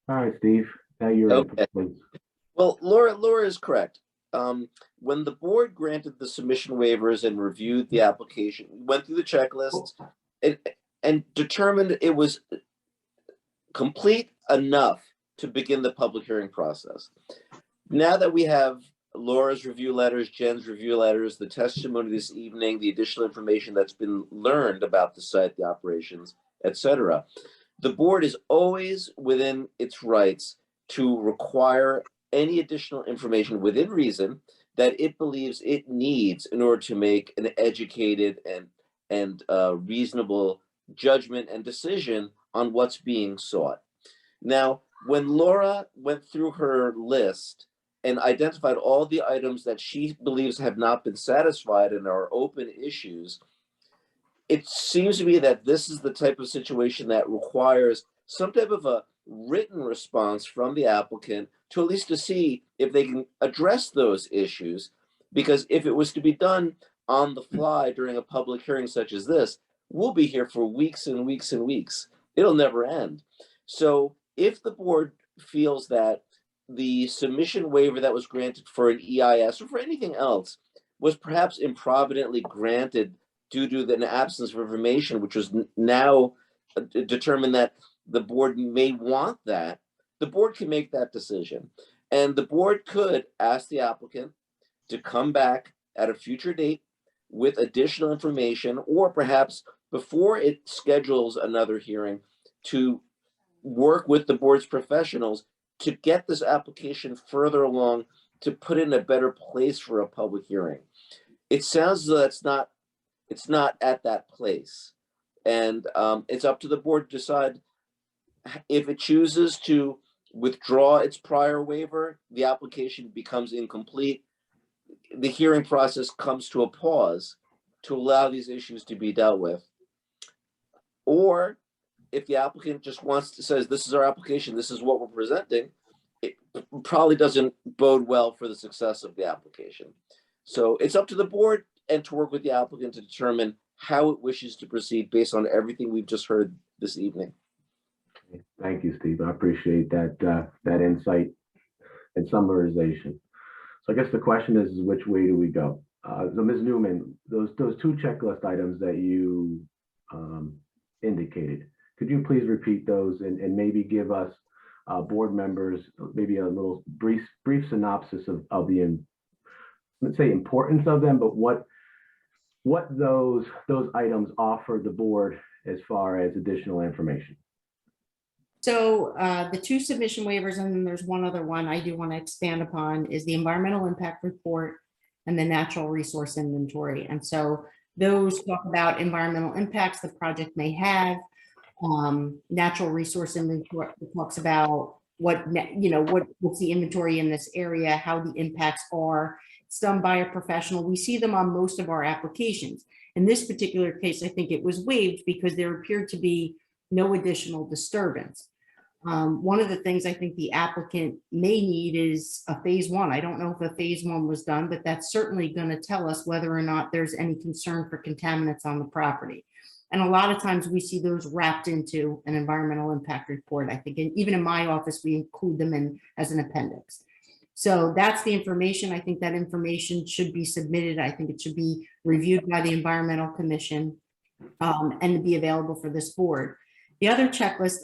All right, Steve, now you're Okay. please. Well, Laura is correct. When the board granted the submission waivers and reviewed the application, went through the checklist and determined it was complete enough to begin the public hearing process. Now that we have Laura's review letters, Jen's review letters, the testimony this evening, the additional information that's been learned about the site, the operations, etc., the board is always within its rights to require any additional information within reason that it believes it needs in order to make an educated and reasonable judgment and decision on what's being sought. Now, when Laura went through her list and identified all the items that she believes have not been satisfied and are open issues, it seems to me that this is the type of situation that requires some type of a written response from the applicant to at least to see if they can address those issues. Because if it was to be done on the fly during a public hearing such as this, we'll be here for weeks and weeks and weeks. It'll never end. So if the board feels that the submission waiver that was granted for an EIS or for anything else was perhaps improvidently granted due to an absence of information, which was now determined that the board may want that, the board can make that decision. And the board could ask the applicant to come back at a future date with additional information, or perhaps before it schedules another hearing, to work with the board's professionals to get this application further along, to put it in a better place for a public hearing. It sounds as though it's not at that place. And it's up to the board to decide if it chooses to withdraw its prior waiver, the application becomes incomplete. The hearing process comes to a pause to allow these issues to be dealt with. Or if the applicant just says, this is our application, this is what we're presenting, it probably doesn't bode well for the success of the application. So it's up to the board and to work with the applicant to determine how it wishes to proceed based on everything we've just heard this evening. Thank you, Steve. I appreciate that insight and summarization. So I guess the question is which way do we go? So Ms. Newman, those two checklist items that you indicated, could you please repeat those and maybe give us board members maybe a little brief synopsis of the, let's say, importance of them, but what those items offer the board as far as additional information? So the two submission waivers, and then there's one other one I do want to expand upon, is the environmental impact report and the natural resource inventory. And so those talk about environmental impacts the project may have. Natural resource inventory talks about what's the inventory in this area, how the impacts are. It's done by a professional. We see them on most of our applications. In this particular case, I think it was waived because there appeared to be no additional disturbance. One of the things I think the applicant may need is a phase one. I don't know if a phase one was done, but that's certainly going to tell us whether or not there's any concern for contaminants on the property. And a lot of times we see those wrapped into an environmental impact report. I think even in my office, we include them in as an appendix. So that's the information. I think that information should be submitted. I think it should be reviewed by the Environmental Commission and be available for this board. The other checklist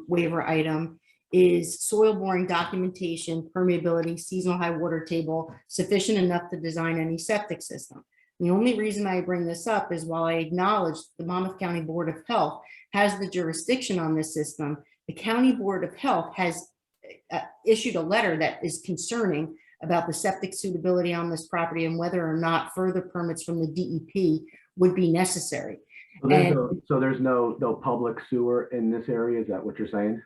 waiver item is soil boring documentation, permeability, seasonal high water table, sufficient enough to design any septic system. The only reason I bring this up is while I acknowledge the Monmouth County Board of Health has the jurisdiction on this system, the County Board of Health has issued a letter that is concerning about the septic suitability on this property and whether or not further permits from the DEP would be necessary. So there's no public sewer in this area? Is that what you're saying?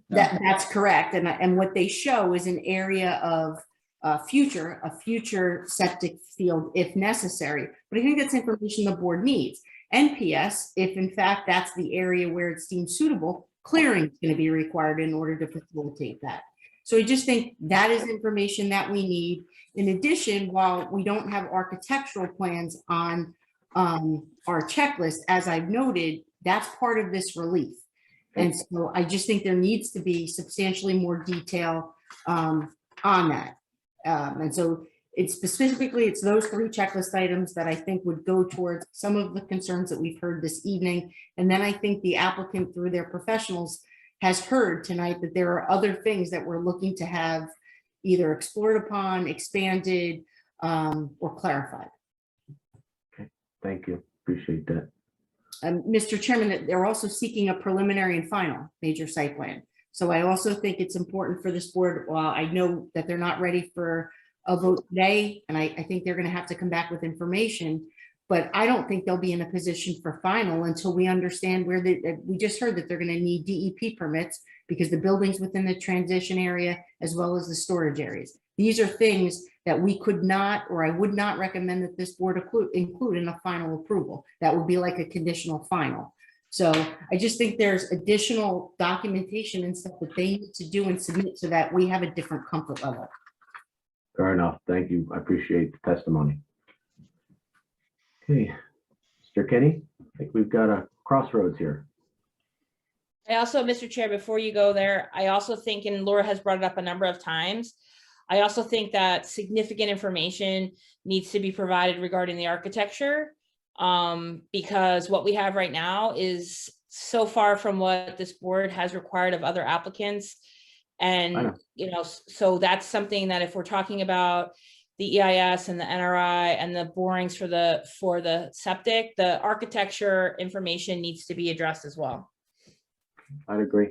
That's correct. And what they show is an area of a future septic field if necessary. But I think that's information the board needs. NPS, if in fact that's the area where it's deemed suitable, clearing is going to be required in order to facilitate that. So I just think that is information that we need. In addition, while we don't have architectural plans on our checklist, as I've noted, that's part of this relief. And so I just think there needs to be substantially more detail on that. And so it's specifically, it's those three checklist items that I think would go towards some of the concerns that we've heard this evening. And then I think the applicant through their professionals has heard tonight that there are other things that we're looking to have either explored upon, expanded, or clarified. Okay, thank you. Appreciate that. Mr. Chairman, they're also seeking a preliminary and final major site plan. So I also think it's important for this board, while I know that they're not ready for a vote today, and I think they're going to have to come back with information, but I don't think they'll be in a position for final until we understand where we just heard that they're going to need DEP permits because the buildings within the transition area, as well as the storage areas. These are things that we could not, or I would not recommend that this board include in a final approval. That would be like a conditional final. So I just think there's additional documentation and stuff that they need to do and submit so that we have a different comfort level. Fair enough. Thank you. I appreciate the testimony. Okay, Mr. Kinney, I think we've got a crossroads here. I also, Mr. Chair, before you go there, I also think, and Laura has brought it up a number of times, I also think that significant information needs to be provided regarding the architecture, because what we have right now is so far from what this board has required of other applicants. And, you know, so that's something that if we're talking about the EIS and the NRI and the borings for the septic, the architecture information needs to be addressed as well. I'd agree.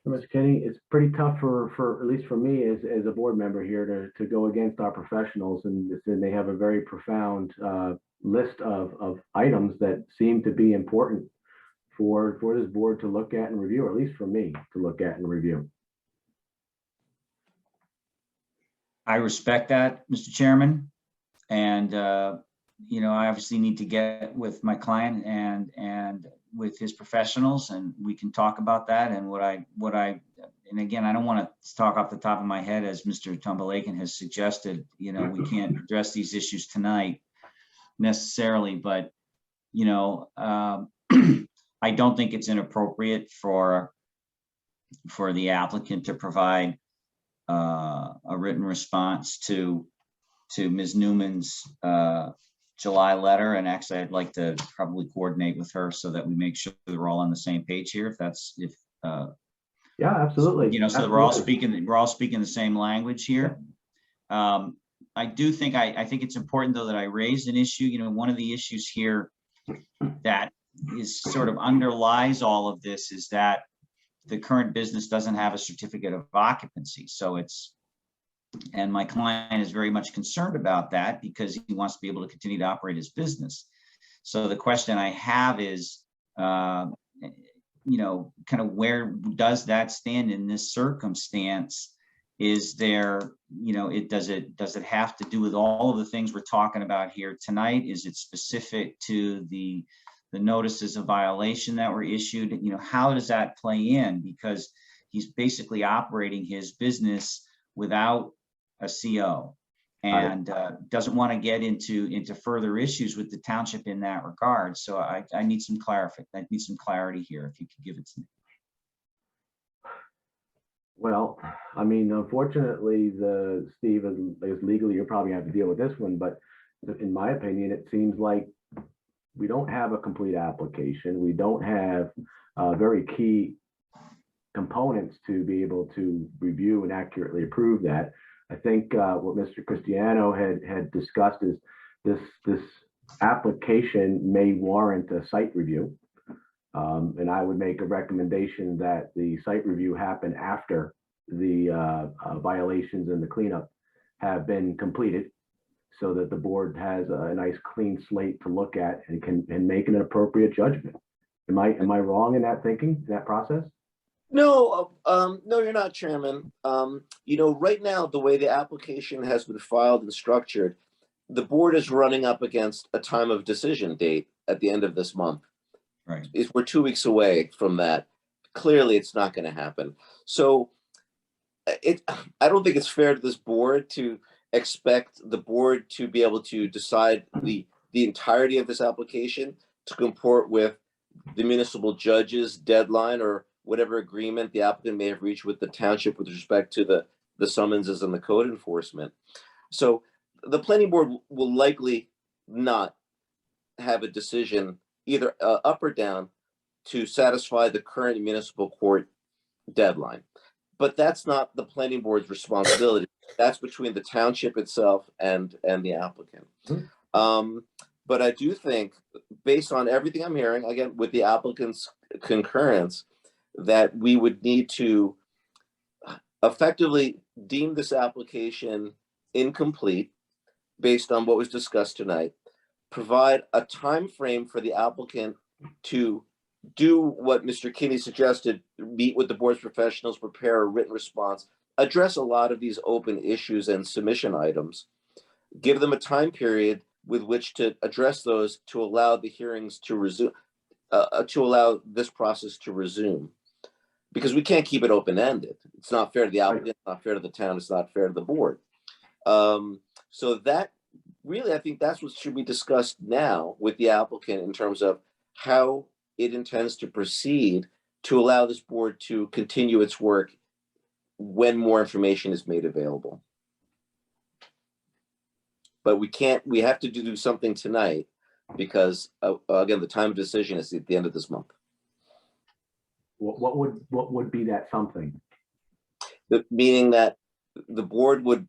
Mr. Kinney, it's pretty tough for at least for me as a board member here to go against our professionals, and they have a very profound list of items that seem to be important for this board to look at and review, or at least for me to look at and review. I respect that, Mr. Chairman. And, you know, I obviously need to get with my client and with his professionals, and we can talk about that. And and again, I don't want to talk off the top of my head, as Mr. Tumbalaken has suggested, you know, we can't address these issues tonight necessarily, but, you know, I don't think it's inappropriate for the applicant to provide a written response to Ms. Newman's July letter. And actually, I'd like to probably coordinate with her so that we make sure that we're all on the same page here. Yeah, absolutely. You know, so that we're all speaking the same language here. I do think, I think it's important though that I raised an issue. You know, one of the issues here that is sort of underlies all of this is that the current business doesn't have a certificate of occupancy. So and my client is very much concerned about that because he wants to be able to continue to operate his business. So the question I have is, kind of where does that stand in this circumstance? Is there, does it have to do with all of the things we're talking about here tonight? Is it specific to the notices of violation that were issued? How does that play in? Because he's basically operating his business without a CO and doesn't want to get into further issues with the township in that regard. So I need some I need some clarity here, if you could give it to me. Well, I mean, unfortunately, Steve, as legally, you'll probably have to deal with this one, but in my opinion, it seems like we don't have a complete application. We don't have very key components to be able to review and accurately approve that. I think what Mr. Cristiano had discussed is this application may warrant a site review. And I would make a recommendation that the site review happen after the violations and the cleanup have been completed, so that the board has a nice clean slate to look at and can make an appropriate judgment. Am I wrong in that thinking, that process? No, no, you're not, Chairman. Right now, the way the application has been filed and structured, the board is running up against a time of decision date at the end of this month. Right. We're 2 weeks away from that. Clearly, it's not going to happen. So I don't think it's fair to this board to expect the board to be able to decide the entirety of this application to comport with the municipal judge's deadline or whatever agreement the applicant may have reached with the township with respect to the summonses and the code enforcement. So the planning board will likely not have a decision either up or down to satisfy the current municipal court deadline. But that's not the planning board's responsibility. That's between the township itself and the applicant. But I do think, based on everything I'm hearing, again, with the applicant's concurrence, that we would need to effectively deem this application incomplete based on what was discussed tonight, provide a time frame for the applicant to do what Mr. Kinney suggested, meet with the board's professionals, prepare a written response, address a lot of these open issues and submission items, give them a time period with which to address those to allow the hearings to resume, to allow this process to resume. Because we can't keep it open-ended. It's not fair to the applicant, it's not fair to the town, it's not fair to the board. So that really, I think that's what should be discussed now with the applicant in terms of how it intends to proceed to allow this board to continue its work when more information is made available. But we have to do something tonight because again, the time of decision is at the end of this month. What would be that something? Meaning that the board would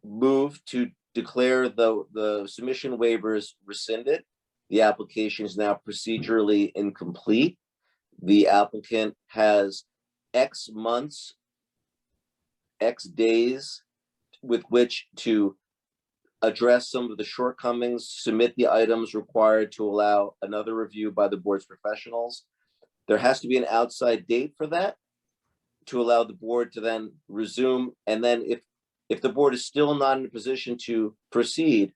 move to declare the submission waivers rescinded. The application is now procedurally incomplete. The applicant has X months, X days with which to address some of the shortcomings, submit the items required to allow another review by the board's professionals. There has to be an outside date for that to allow the board to then resume. And then if the board is still not in a position to proceed,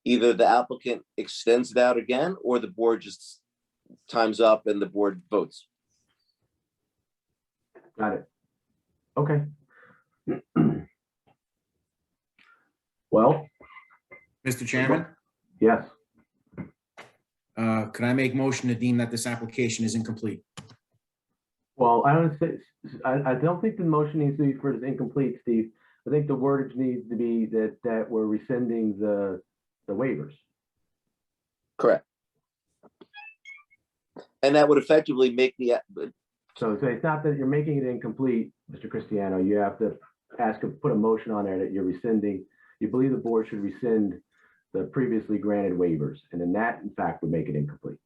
either the applicant extends it out again or the board just times up and the board votes. Got it. Okay. Well, Mr. Chairman, yes. Could I make motion to deem that this application is incomplete? Well, I don't think the motion needs to be for the incomplete, Steve. I think the wordage needs to be that we're rescinding the waivers. Correct. And that would effectively make the. So it's not that you're making it incomplete, Mr. Cristiano. You have to put a motion on there that you're rescinding. You believe the board should rescind the previously granted waivers, and then that, in fact, would make it incomplete.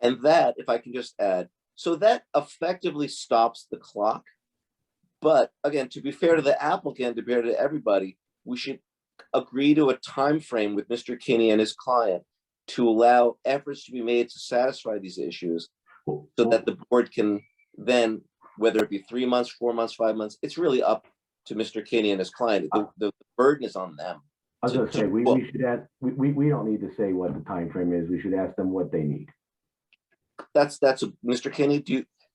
And that, if I can just add, so that effectively stops the clock. But again, to be fair to the applicant, to be fair to everybody, we should agree to a time frame with Mr. Kinney and his client to allow efforts to be made to satisfy these issues so that the board can then, whether it be 3 months, 4 months, 5 months, it's really up to Mr. Kinney and his client. The burden is on them. I was gonna say, we should ask, we don't need to say what the time frame is. We should ask them what they need. Mr. Kinney,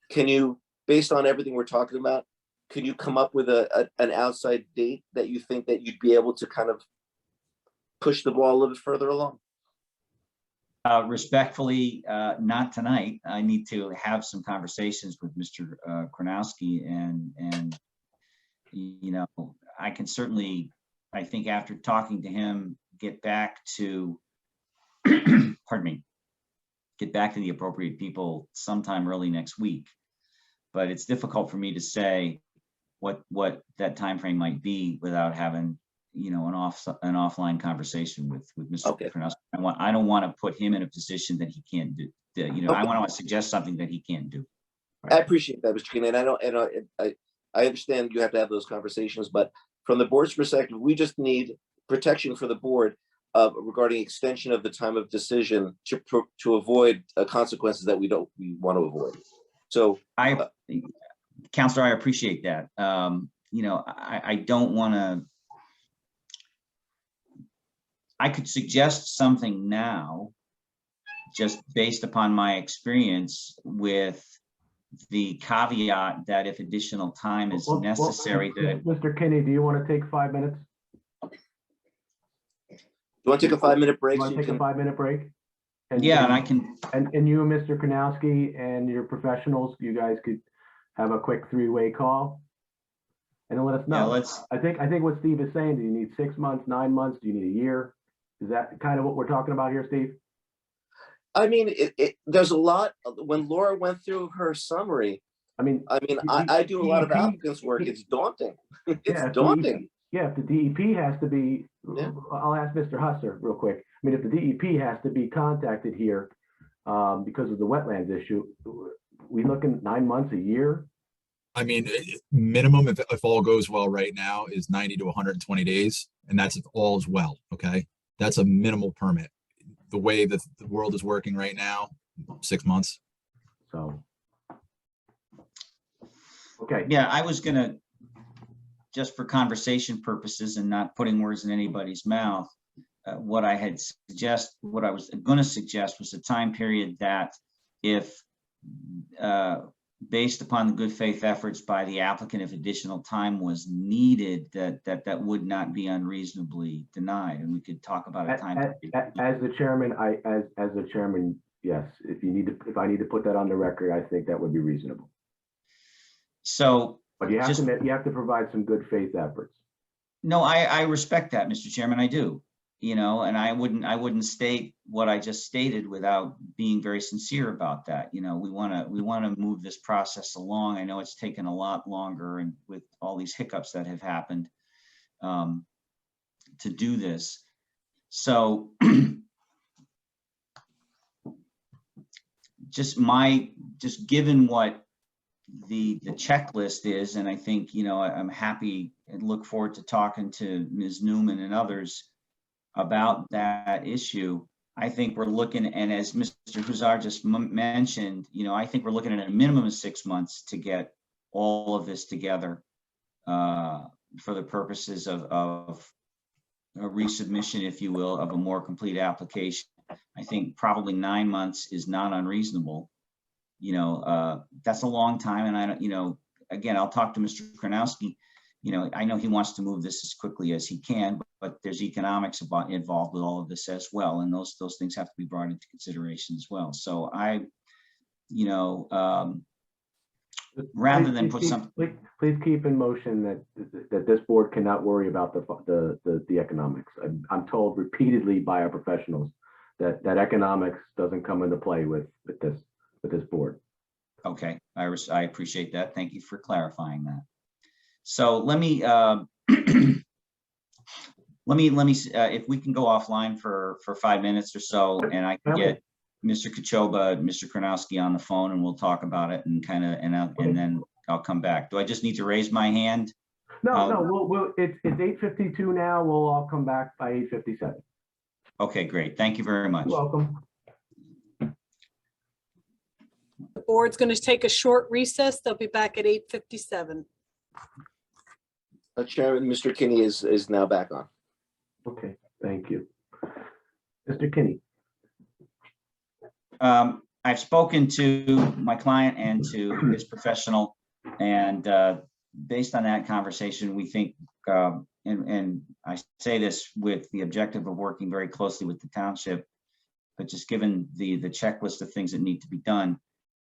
can you, based on everything we're talking about, can you come up with an outside date that you think that you'd be able to kind of push the ball a little bit further along? Respectfully, not tonight. I need to have some conversations with Mr. Kronowski, and you know, I can certainly, I think after talking to him, get back to, pardon me, get back to the appropriate people sometime early next week. But it's difficult for me to say what that time frame might be without having, you know, an offline conversation with Mr. Kronowski. I don't want to put him in a position that he can't do. You know, I want to suggest something that he can't do. I appreciate that, Mr. Kinney, and I understand you have to have those conversations, but from the board's perspective, we just need protection for the board regarding extension of the time of decision to avoid consequences that we want to avoid. So, Counselor, I appreciate that. You know, I don't want to. I could suggest something now, just based upon my experience, with the caveat that if additional time is necessary, that Mr. Kinney, do you want to take 5 minutes? You want to take a 5-minute break? You want to take a 5-minute break? And I can. And you and Mr. Kronowski and your professionals, you guys could have a quick 3-way call, and then let us know. Yeah, I think what Steve is saying, do you need 6 months, 9 months? Do you need a year? Is that kind of what we're talking about here, Steve? I mean, there's a lot. When Laura went through her summary, I do a lot of applicants work. It's daunting. It's daunting. Yeah, if the DEP has to be, I'll ask Mr. Husser real quick. I mean, if the DEP has to be contacted here because of the wetlands issue, we looking 9 months, a year? I mean, minimum, if all goes well right now, is 90 to 120 days, and that's if all is well, okay? That's a minimal permit. The way that the world is working right now, 6 months. So, okay. Yeah, I was gonna, just for conversation purposes and not putting words in anybody's mouth, what I was going to suggest was a time period that if, based upon the good faith efforts by the applicant, if additional time was needed, that would not be unreasonably denied, and we could talk about a time period. As the chairman, as the chairman, yes. If I need to put that on the record, I think that would be reasonable. So, but you have to provide some good faith efforts. No, I respect that, Mr. Chairman. I do. You know, and I wouldn't state what I just stated without being very sincere about that. You know, we want to move this process along. I know it's taken a lot longer, and with all these hiccups that have happened, to do this. So just given what the checklist is, and I think, you know, I'm happy and look forward to talking to Ms. Newman and others about that issue. I think we're looking, and as Mr. Huszar just mentioned, you know, I think we're looking at a minimum of 6 months to get all of this together for the purposes of a resubmission, if you will, of a more complete application. I think probably 9 months is not unreasonable. You know, that's a long time, and I don't, you know, again, I'll talk to Mr. Kronowski. You know, I know he wants to move this as quickly as he can, but there's economics involved with all of this as well, and those things have to be brought into consideration as well. So you know, rather than put something. Please keep in motion that this board cannot worry about the economics. I'm told repeatedly by our professionals that economics doesn't come into play with this board. Okay, I appreciate that. Thank you for clarifying that. So let me if we can go offline for 5 minutes or so, and I can get Mr. Kachoba, Mr. Kronowski on the phone, and we'll talk about it and and then I'll come back. Do I just need to raise my hand? No, it's 8:52 now. We'll all come back by 8:57. Okay, great. Thank you very much. You're welcome. The board's going to take a short recess. They'll be back at 8:57. Chairman, Mr. Kinney is now back on. Okay, thank you. Mr. Kinney. I've spoken to my client and to his professional, and based on that conversation, we think, and I say this with the objective of working very closely with the township, but just given the checklist of things that need to be done,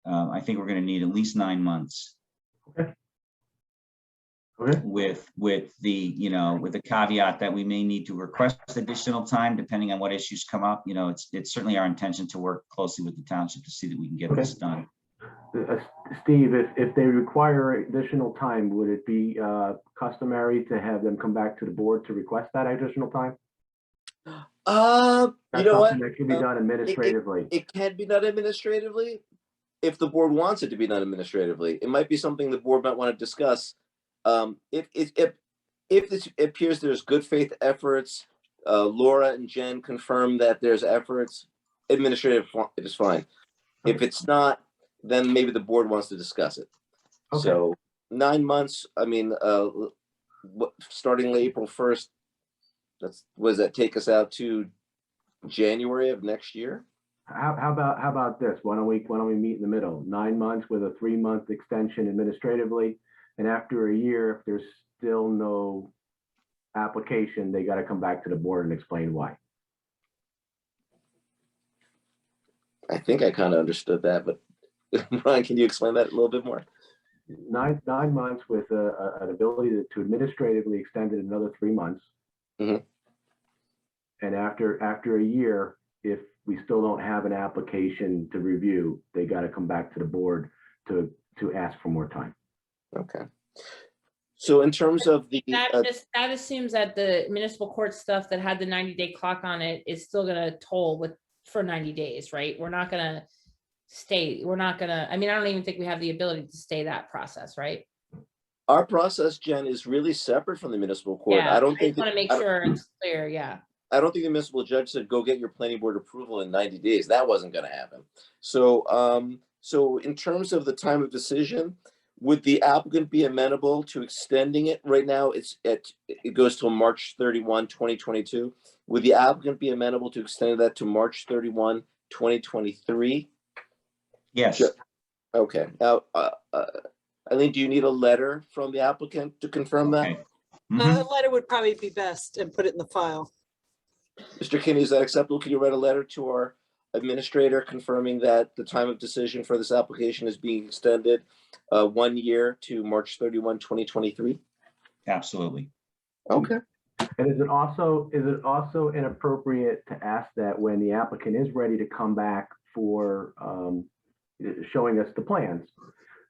I think we're going to need at least 9 months. Okay. Okay. With the with the caveat that we may need to request additional time depending on what issues come up. It's certainly our intention to work closely with the township to see that we can get this done. Steve, if they require additional time, would it be customary to have them come back to the board to request that additional time? You know what? That can be done administratively. It can be done administratively if the board wants it to be done administratively. It might be something the board might want to discuss. If it appears there's good faith efforts, Laura and Jen confirm that there's efforts, administrative is fine. If it's not, then maybe the board wants to discuss it. Okay. So 9 months, I mean, starting April 1st, does that take us out to January of next year? How about this? Why don't we meet in the middle? 9 months with a 3-month extension administratively. And after a year, if there's still no application, they got to come back to the board and explain why. I think I kind of understood that, but Brian, can you explain that a little bit more? 9 months with an ability to administratively extend it another 3 months. Mm-hmm. And after a year, if we still don't have an application to review, they got to come back to the board to ask for more time. Okay. So in terms of the that assumes that the municipal court stuff that had the 90-day clock on it is still going to toll for 90 days, right? We're not going to stay. I mean, I don't even think we have the ability to stay that process, right? Our process, Jen, is really separate from the municipal court. Yeah, I don't think want to make sure it's clear. Yeah. I don't think the municipal judge said go get your planning board approval in 90 days. That wasn't going to happen. So so in terms of the time of decision, would the applicant be amenable to extending it? Right now it goes till March 31, 2022. Would the applicant be amenable to extend that to March 31, 2023? Yes. Okay. Now, Eileen, do you need a letter from the applicant to confirm that? Okay. Mm-hmm. A letter would probably be best and put it in the file. Mr. Kinney, is that acceptable? Can you write a letter to our administrator confirming that the time of decision for this application is being extended 1 year to March 31, 2023? Absolutely. Okay. And is it also inappropriate to ask that when the applicant is ready to come back for showing us the plans,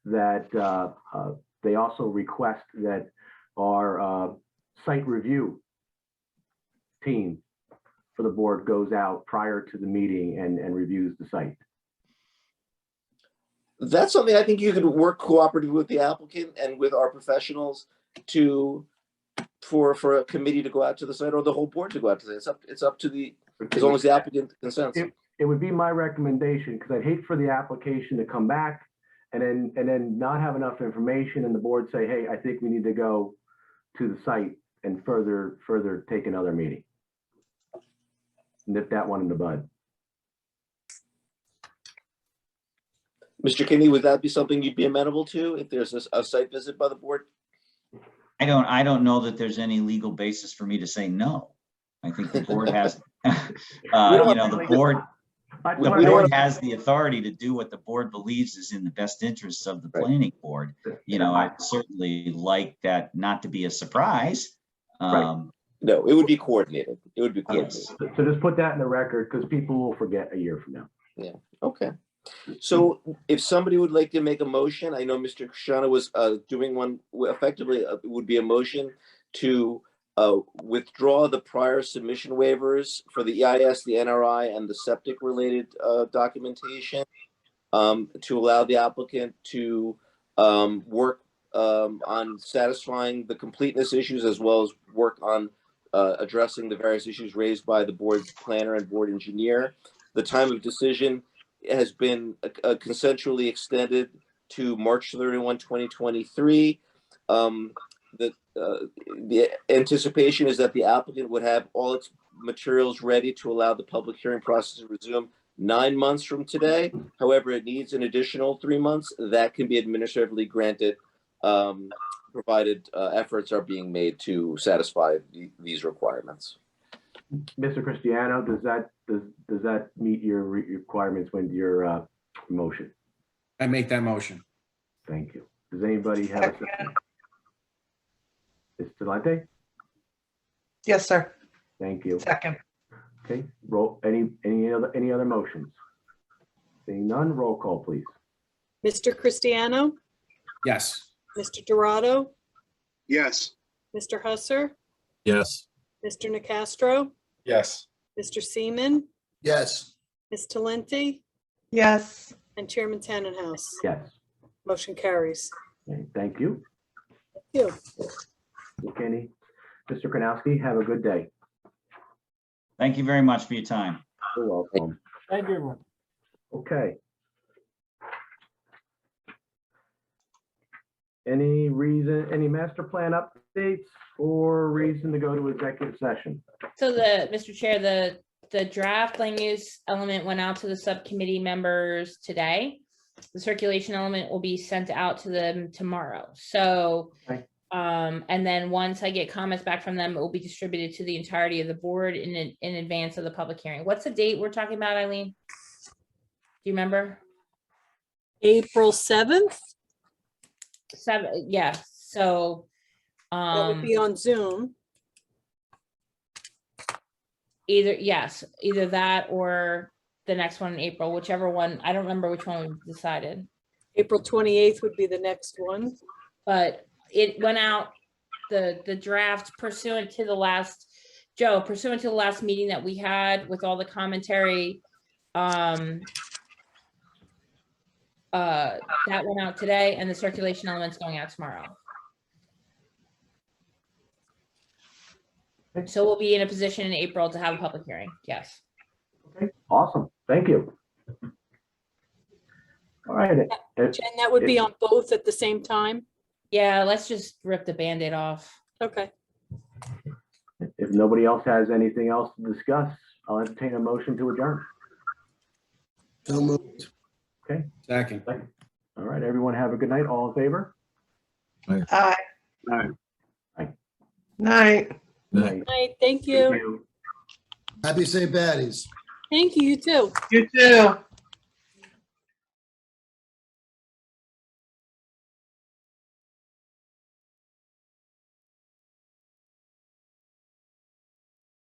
that they also request that our site review team for the board goes out prior to the meeting and reviews the site? That's something I think you could work cooperatively with the applicant and with our professionals for a committee to go out to the site or the whole board to go out to the site. It's up to the, as long as the applicant consents. It would be my recommendation, because I'd hate for the application to come back and then not have enough information and the board say, hey, I think we need to go to the site and further take another meeting. Nip that one in the bud. Mr. Kinney, would that be something you'd be amenable to if there's a site visit by the board? I don't know that there's any legal basis for me to say no. I think the board has, the board has the authority to do what the board believes is in the best interests of the planning board. I'd certainly like that not to be a surprise. No, it would be coordinated. It would be coordinated. Yes. So just put that in the record, because people will forget a year from now. Yeah. Okay. So if somebody would like to make a motion, I know Mr. Krishna was doing one effectively. It would be a motion to withdraw the prior submission waivers for the EIS, the NRI, and the septic related documentation to allow the applicant to work on satisfying the completeness issues, as well as work on addressing the various issues raised by the board planner and board engineer. The time of decision has been consensually extended to March 31, 2023. The anticipation is that the applicant would have all its materials ready to allow the public hearing process to resume 9 months from today. However, it needs an additional 3 months that can be administratively granted, provided efforts are being made to satisfy these requirements. Mr. Cristiano, does that meet your requirements with your motion? I make that motion. Thank you. Does anybody have a second? Ms. Delante? Yes, sir. Thank you. Second. Okay, roll, any other motions? Seeing none, roll call, please. Mr. Cristiano, Yes. Mr. Dorado, Yes. Mr. Husser, Yes. Mr. Nacastro, Yes. Mr. Seaman, Yes. Ms. Talenti, Yes. and Chairman Tannenhouse. Yes. Motion carries. Okay, thank you. Thank you. Kenny. Mr. Kronowski, have a good day. Thank you very much for your time. You're welcome. Thank you, everyone. Okay. Any master plan updates or reason to go to executive session? So Mr. Chair, the draft land use element went out to the subcommittee members today. The circulation element will be sent out to them tomorrow. So, Okay. and then once I get comments back from them, it will be distributed to the entirety of the board in advance of the public hearing. What's the date we're talking about, Eileen? Do you remember? April 7th, 7, yeah, so, that would be on Zoom. either that or the next one in April, whichever one. I don't remember which one we decided, April 28th would be the next one. but it went out, the draft pursuant to the last, Joe, pursuant to the last meeting that we had with all the commentary. That went out today, and the circulation element's going out tomorrow. So we'll be in a position in April to have a public hearing, yes. Okay, awesome. Thank you. All right. Jen, that would be on both at the same time? Yeah, let's just rip the Band-Aid off. Okay. If nobody else has anything else to discuss, I'll entertain a motion to adjourn. So moved. Okay. Second. All right, everyone have a good night. All in favor? Aye. All Night. Night. Night. Right, thank you. Happy St. Patty's. Thank you, you too. You too.